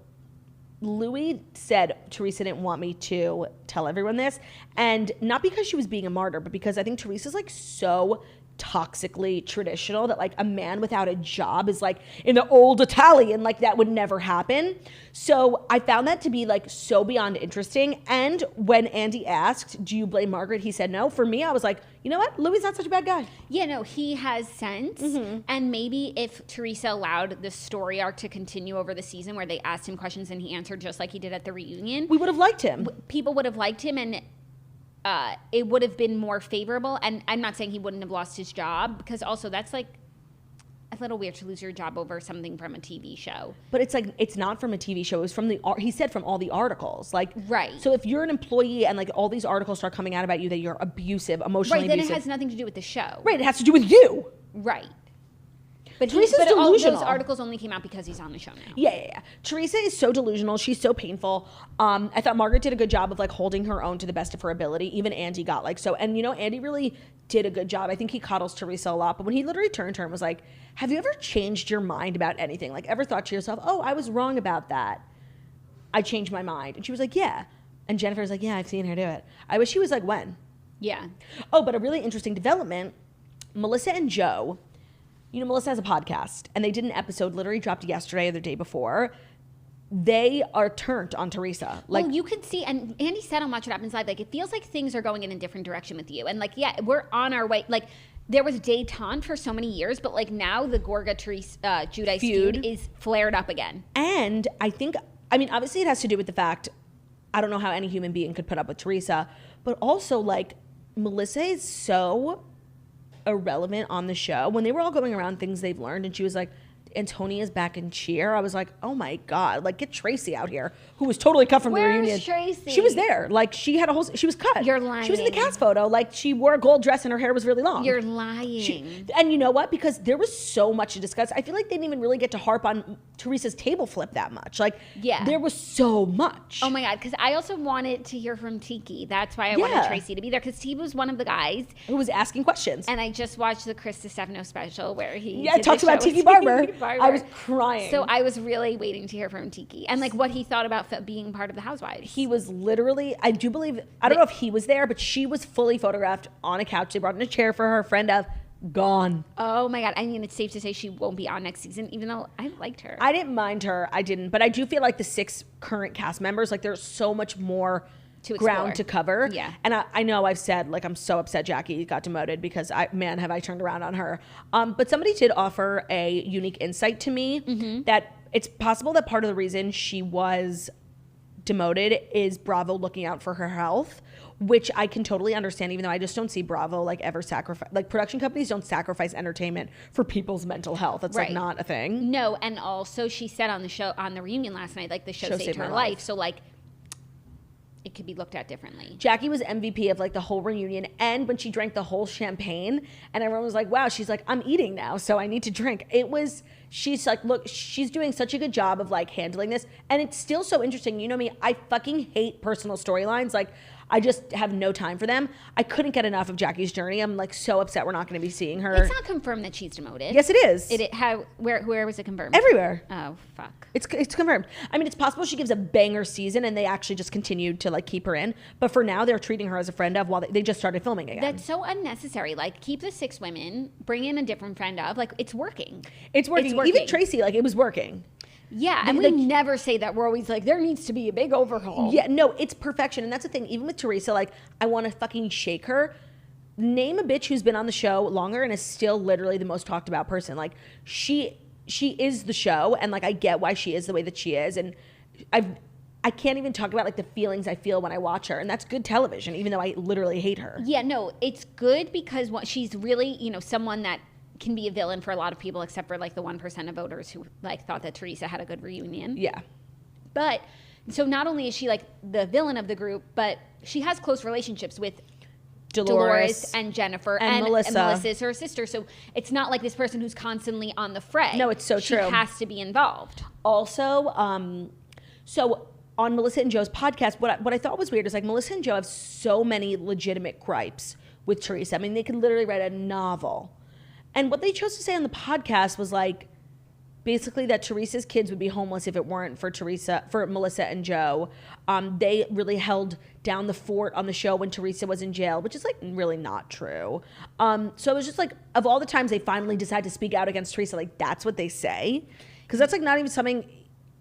[SPEAKER 1] Louis said Teresa didn't want me to tell everyone this, and not because she was being a martyr, but because I think Teresa's like so toxically traditional, that like a man without a job is like in the old Italian, like that would never happen. So I found that to be like so beyond interesting. And when Andy asked, do you blame Margaret? He said no. For me, I was like, you know what? Louis not such a bad guy.
[SPEAKER 2] Yeah, no, he has sense.
[SPEAKER 1] Mm-hmm.
[SPEAKER 2] And maybe if Teresa allowed the story arc to continue over the season where they asked him questions and he answered just like he did at the reunion,
[SPEAKER 1] we would have liked him.
[SPEAKER 2] People would have liked him, and it would have been more favorable. And I'm not saying he wouldn't have lost his job, because also that's like a little weird to lose your job over something from a TV show.
[SPEAKER 1] But it's like, it's not from a TV show. It was from he said from all the articles. Like,
[SPEAKER 2] right.
[SPEAKER 1] So if you're an employee and like all these articles start coming out about you that you're abusive, emotionally abusive.
[SPEAKER 2] Right, then it has nothing to do with the show.
[SPEAKER 1] Right, it has to do with you.
[SPEAKER 2] Right. But
[SPEAKER 1] Teresa's
[SPEAKER 2] all
[SPEAKER 1] delusional.
[SPEAKER 2] those articles only came out because he's on the show now.
[SPEAKER 1] Yeah. Teresa is so delusional. She's so painful. I thought Margaret did a good job of like holding her own to the best of her ability. Even Andy got like so. And you know, Andy really did a good job. I think he coddles Teresa a lot. But when he literally turned to her and was like, have you ever changed your mind about anything? Like ever thought to yourself, oh, I was wrong about that. I changed my mind. And she was like, yeah. And Jennifer was like, yeah, I've seen her do it. I wish she was like, when?
[SPEAKER 2] Yeah.
[SPEAKER 1] Oh, but a really interesting development, Melissa and Joe. You know, Melissa has a podcast, and they did an episode, literally dropped yesterday or the day before. They are turned on Teresa. Like,
[SPEAKER 2] well, you could see, and Andy said on Watch What Happens Live, like, it feels like things are going in a different direction with you. And, like, yeah, we're on our way. Like, there was détente for so many years, but, like, now the Gorga-Teresa Giudice feud is flared up again.
[SPEAKER 1] And I think, I mean, obviously it has to do with the fact, I don't know how any human being could put up with Teresa, but also, like, Melissa is so irrelevant on the show. When they were all going around things they've learned, and she was like, Antonia's back in cheer, I was like, oh my God, like get Tracy out here, who was totally cut from the reunion.
[SPEAKER 2] Where's Tracy?
[SPEAKER 1] She was there. Like she had a whole, she was cut.
[SPEAKER 2] You're lying.
[SPEAKER 1] She was in the cast photo. Like she wore a gold dress and her hair was really long.
[SPEAKER 2] You're lying.
[SPEAKER 1] And you know what? Because there was so much to discuss. I feel like they didn't even really get to harp on Teresa's table flip that much. Like
[SPEAKER 2] yeah,
[SPEAKER 1] there was so much.
[SPEAKER 2] Oh my God. Because I also wanted to hear from Tiki. That's why I wanted Tracy to be there, because he was one of the guys
[SPEAKER 1] who was asking questions.
[SPEAKER 2] And I just watched the Chris Stefano special where he
[SPEAKER 1] talks about Tiki Barber. I was crying.
[SPEAKER 2] So I was really waiting to hear from Tiki and like what he thought about being part of the Housewives.
[SPEAKER 1] He was literally, I do believe, I don't know if he was there, but she was fully photographed on a couch. They brought in a chair for her friend of, gone.
[SPEAKER 2] Oh my God. I mean, it's safe to say she won't be on next season, even though I liked her.
[SPEAKER 1] I didn't mind her. I didn't. But I do feel like the 6 current cast members, like there's so much more ground to cover.
[SPEAKER 2] Yeah.
[SPEAKER 1] And I know I've said, like, I'm so upset Jackie got demoted because man, have I turned around on her. But somebody did offer a unique insight to me that it's possible that part of the reason she was demoted is Bravo looking out for her health, which I can totally understand, even though I just don't see Bravo like ever sacrifice, like production companies don't sacrifice entertainment for people's mental health. That's like not a thing.
[SPEAKER 2] No. And also she said on the show, on the reunion last night, like the show saved her life. So like, it could be looked at differently. Jackie was MVP of like the whole reunion, and when she drank the whole champagne and everyone was like, wow, she's like, I'm eating now, so I need to drink. She's like, look, she's doing such a good job of like handling this, and it's still so interesting. You know me, I fucking hate personal storylines. Like I just have no time for them. I couldn't get enough of Jackie's journey. I'm like so upset we're not going to be seeing her. It's not confirmed that she's demoted. Yes, it is. Where was it confirmed? Everywhere. Oh, fuck. It's confirmed. I mean, it's possible she gives a banger season and they actually just continued to like keep her in. But for now, they're treating her as a friend of while they just started filming again. That's so unnecessary. Like, keep the 6 women, bring in a different friend of. Like, it's working. It's working. Even Tracy, like, it was working. Yeah, and we never say that. We're always like, there needs to be a big overhaul. Yeah, no, it's perfection. And that's the thing. Even with Teresa, like, I want to fucking shake her. Name a bitch who's been on the show longer and is still literally the most talked about person. Like, she is the show, and, like, I get why she is the way that she is. And I can't even talk about, like, the feelings I feel when I watch her. And that's good television, even though I literally hate her. Yeah, no, it's good because she's really, you know, someone that can be a villain for a lot of people, except for like the 1% of voters who like thought that Teresa had a good reunion. Yeah. But so not only is she like the villain of the group, but she has close relationships with Dolores and Jennifer and Melissa. And Melissa is her sister. So it's not like this person who's constantly on the fray. No, it's so true. She has to be involved. Also, so on Melissa and Joe's podcast, what I thought was weird is like Melissa and Joe have so many legitimate gripes with Teresa. I mean, they could literally write a novel. And what they chose to say on the podcast was like,
[SPEAKER 1] basically that Teresa's kids would be homeless if it weren't for Melissa and Joe. They really held down the fort on the show when Teresa was in jail, which is like really not true. So it was just like, of all the times they finally decide to speak out against Teresa, like that's what they say. Because that's like not even something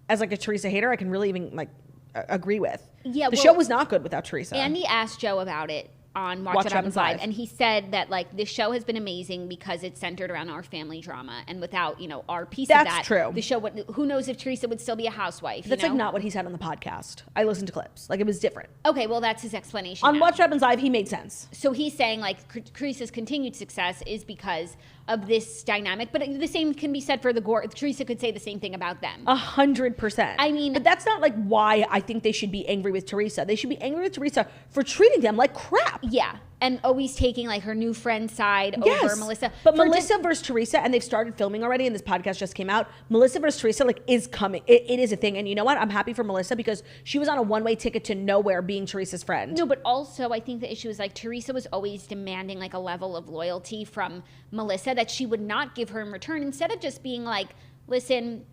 [SPEAKER 1] as like a Teresa hater I can really even like agree with. Yeah, the show was not good without Teresa.
[SPEAKER 2] Andy asked Joe about it on Watch What Happens Live, and he said that like this show has been amazing because it's centered around our family drama, and without our piece of that,
[SPEAKER 1] that's true.
[SPEAKER 2] The show who knows if Teresa would still be a housewife?
[SPEAKER 1] That's like not what he said on the podcast. I listened to clips, like it was different.
[SPEAKER 2] Okay, well that's his explanation.
[SPEAKER 1] On Watch What Happens Live, he made sense.
[SPEAKER 2] So he's saying like Teresa's continued success is because of this dynamic, but the same can be said for Teresa could say the same thing about them.
[SPEAKER 1] 100%.
[SPEAKER 2] I mean,
[SPEAKER 1] but that's not like why I think they should be angry with Teresa. They should be angry with Teresa for treating them like crap.
[SPEAKER 2] Yeah. And always taking like her new friend's side over Melissa.
[SPEAKER 1] But Melissa versus Teresa, and they've started filming already, and this podcast just came out. Melissa versus Teresa like is coming. It is a thing. And you know what? I'm happy for Melissa because she was on a one-way ticket to nowhere being Teresa's friend.
[SPEAKER 2] No, but also I think the issue is like Teresa was always demanding like a level of loyalty from Melissa that she would not give her in return, instead of just being like, listen,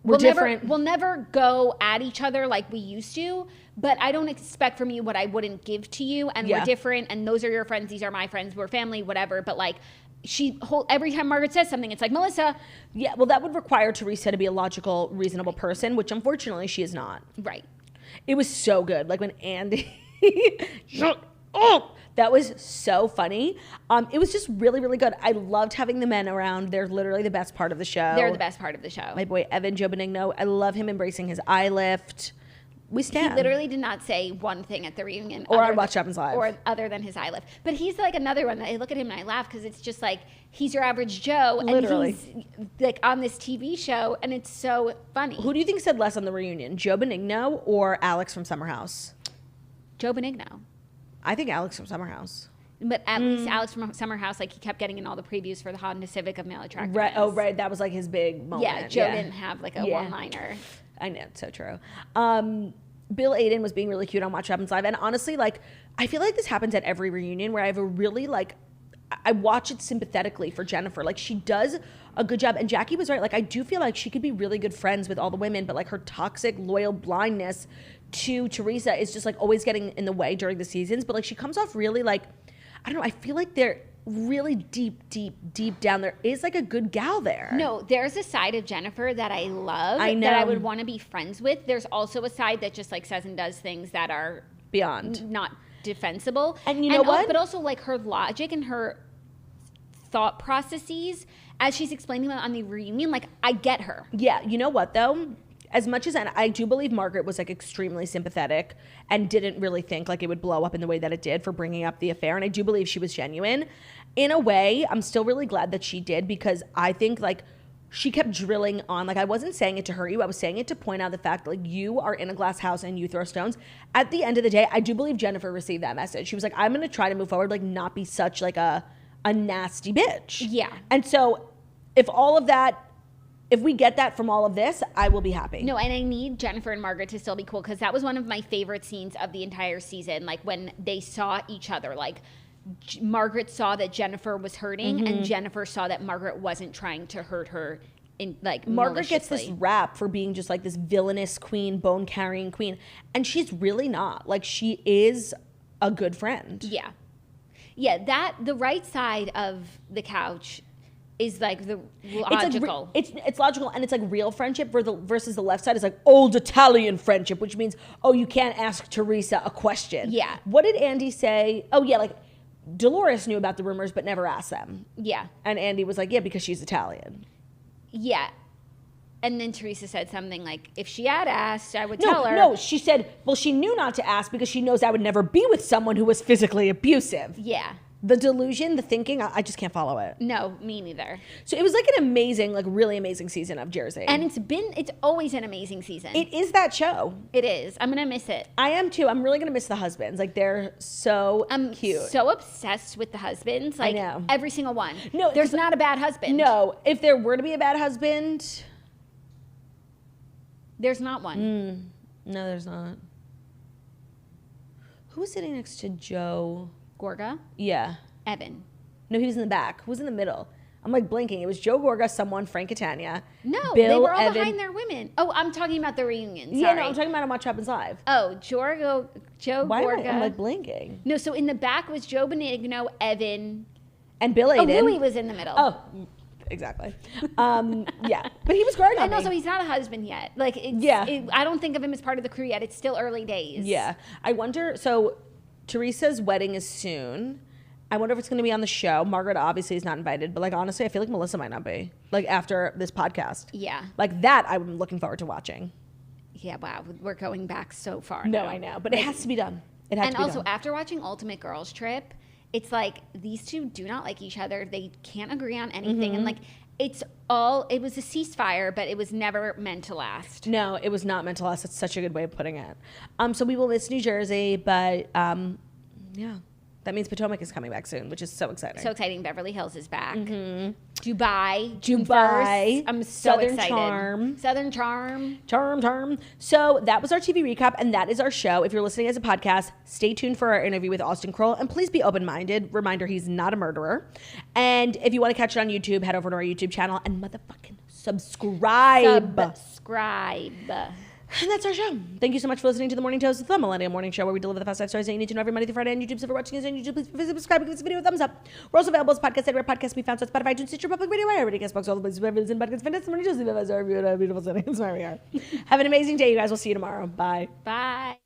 [SPEAKER 1] we're different.
[SPEAKER 2] We'll never go at each other like we used to, but I don't expect from you what I wouldn't give to you, and we're different, and those are your friends, these are my friends, we're family, whatever. But like every time Margaret says something, it's like, Melissa.
[SPEAKER 1] Yeah, well, that would require Teresa to be a logical, reasonable person, which unfortunately she is not.
[SPEAKER 2] Right.
[SPEAKER 1] It was so good. Like when Andy shut up. That was so funny. It was just really, really good. I loved having the men around. They're literally the best part of the show.
[SPEAKER 2] They're the best part of the show.
[SPEAKER 1] My boy Evan Joe Benigno. I love him embracing his eye lift. We stand.
[SPEAKER 2] He literally did not say one thing at the reunion.
[SPEAKER 1] Or on Watch What Happens Live.
[SPEAKER 2] Or other than his eye lift. But he's like another one that I look at him and I laugh because it's just like, he's your average Joe.
[SPEAKER 1] Literally.
[SPEAKER 2] And he's like on this TV show and it's so funny.
[SPEAKER 1] Who do you think said less on the reunion? Joe Benigno or Alex from Summer House?
[SPEAKER 2] Joe Benigno.
[SPEAKER 1] I think Alex from Summer House.
[SPEAKER 2] But at least Alex from Summer House, like he kept getting in all the previews for the Honda Civic of male attractiveness.
[SPEAKER 1] Right. Oh, right. That was like his big moment.
[SPEAKER 2] Yeah, Joe didn't have like a one-liner.
[SPEAKER 1] I know, it's so true. Bill Aiden was being really cute on Watch What Happens Live. And honestly, like, I feel like this happens at every reunion where I have a really, like, I watch it sympathetically for Jennifer. Like, she does a good job. And Jackie was right. Like, I do feel like she could be really good friends with all the women, but like her toxic, loyal blindness to Teresa is just like always getting in the way during the seasons. But like, she comes off really like, I don't know, I feel like they're really deep down there is like a good gal there.
[SPEAKER 2] No, there's a side of Jennifer that I love.
[SPEAKER 1] I know.
[SPEAKER 2] That I would want to be friends with. There's also a side that just like says and does things that are
[SPEAKER 1] beyond
[SPEAKER 2] not defensible.
[SPEAKER 1] And you know what?
[SPEAKER 2] But also like her logic and her thought processes as she's explaining them on the reunion, like I get her.
[SPEAKER 1] Yeah, you know what though? As much as, and I do believe Margaret was like extremely sympathetic and didn't really think like it would blow up in the way that it did for bringing up the affair. And I do believe she was genuine. In a way, I'm still really glad that she did, because I think like she kept drilling on, like I wasn't saying it to hurt you. I was saying it to point out the fact like you are in a glass house and you throw stones. At the end of the day, I do believe Jennifer received that message. She was like, I'm going to try to move forward, like not be such like a nasty bitch.
[SPEAKER 2] Yeah.
[SPEAKER 1] And so if all of that, if we get that from all of this, I will be happy.
[SPEAKER 2] No, and I need Jennifer and Margaret to still be cool, because that was one of my favorite scenes of the entire season. Like when they saw each other, like Margaret saw that Jennifer was hurting, and Jennifer saw that Margaret wasn't trying to hurt her. In like
[SPEAKER 1] Margaret gets this rap for being just like this villainous queen, bone carrying queen, and she's really not. Like she is a good friend.
[SPEAKER 2] Yeah, yeah. That the right side of the couch is like the logical.
[SPEAKER 1] It's logical, and it's like real friendship versus the left side is like old Italian friendship, which means, oh, you can't ask Teresa a question.
[SPEAKER 2] Yeah.
[SPEAKER 1] What did Andy say? Oh yeah, like Dolores knew about the rumors but never asked them.
[SPEAKER 2] Yeah.
[SPEAKER 1] And Andy was like, yeah, because she's Italian.
[SPEAKER 2] Yeah. And then Teresa said something like, if she had asked, I would tell her.
[SPEAKER 1] No, she said, well, she knew not to ask because she knows I would never be with someone who was physically abusive.
[SPEAKER 2] Yeah.
[SPEAKER 1] The delusion, the thinking, I just can't follow it.
[SPEAKER 2] No, me neither.
[SPEAKER 1] So it was like an amazing, like really amazing season of Jersey.
[SPEAKER 2] And it's always an amazing season.
[SPEAKER 1] It is that show.
[SPEAKER 2] It is. I'm going to miss it.
[SPEAKER 1] I am too. I'm really going to miss the husbands. Like they're so cute.
[SPEAKER 2] I'm so obsessed with the husbands. Like
[SPEAKER 1] I know.
[SPEAKER 2] Every single one.
[SPEAKER 1] No,
[SPEAKER 2] there's not a bad husband.
[SPEAKER 1] No, if there were to be a bad husband,
[SPEAKER 2] there's not one.
[SPEAKER 1] No, there's not. Who was sitting next to Joe?
[SPEAKER 2] Gorga?
[SPEAKER 1] Yeah.
[SPEAKER 2] Evan.
[SPEAKER 1] No, he was in the back. Who was in the middle? I'm like blinking. It was Joe Gorga, someone, Frank Catania.
[SPEAKER 2] No,
[SPEAKER 1] Bill,
[SPEAKER 2] they were all
[SPEAKER 1] Evan.
[SPEAKER 2] behind their women. Oh, I'm talking about the reunion. Sorry.
[SPEAKER 1] Yeah, no, I'm talking about on Watch Happens Live.
[SPEAKER 2] Oh, Joe
[SPEAKER 1] Why
[SPEAKER 2] Gorga.
[SPEAKER 1] am I like blinking?
[SPEAKER 2] No, so in the back was Joe Benigno, Evan.
[SPEAKER 1] And Bill
[SPEAKER 2] Oh,
[SPEAKER 1] Aiden.
[SPEAKER 2] Louis was in the middle.
[SPEAKER 1] Oh, exactly. Yeah, but he was great.
[SPEAKER 2] And also, he's not a husband yet. Like, I don't think of him as part of the crew yet. It's still early days.
[SPEAKER 1] Yeah. I wonder, so Teresa's wedding is soon. I wonder if it's going to be on the show. Margaret obviously is not invited, but like honestly, I feel like Melissa might not be. Like after this podcast.
[SPEAKER 2] Yeah.
[SPEAKER 1] Like that I'm looking forward to watching.
[SPEAKER 2] Yeah, wow. We're going back so far
[SPEAKER 1] No,
[SPEAKER 2] now.
[SPEAKER 1] I know. But it has to be done. It has to be done.
[SPEAKER 2] And also, after watching Ultimate Girls Trip, it's like these two do not like each other. They can't agree on anything. And like it was a ceasefire, but it was never meant to last.
[SPEAKER 1] No, it was not meant to last. That's such a good way of putting it. So we will miss New Jersey, but yeah. That means Potomac is coming back soon, which is so exciting.
[SPEAKER 2] So exciting. Beverly Hills is back.
[SPEAKER 1] Mm-hmm.
[SPEAKER 2] Dubai. I'm so
[SPEAKER 1] Southern
[SPEAKER 2] excited.
[SPEAKER 1] Charm.
[SPEAKER 2] Southern Charm.
[SPEAKER 1] Charm. So that was our TV recap, and that is our show. If you're listening as a podcast, stay tuned for our interview with Austin Kroll, and please be open-minded. Reminder, he's not a murderer. And if you want to catch it on YouTube, head over to our YouTube channel and motherfucking subscribe. And that's our show. Thank you so much for listening to The Morning Toast, the millennial morning show where we deliver the fast 5 stories that you need to know every Monday through Friday on YouTube. So if you're watching us on YouTube, please visit, subscribe, and give this video a thumbs up. We're also available as podcasts everywhere podcasts can be found, so Spotify, iTunes, Stitcher, Public Radio, where everybody gets books, all the places where it's in podcasts. Fantastic Morning Toast, beautiful city. It's where we are. Have an amazing day, you guys. We'll see you tomorrow. Bye.
[SPEAKER 2] Bye.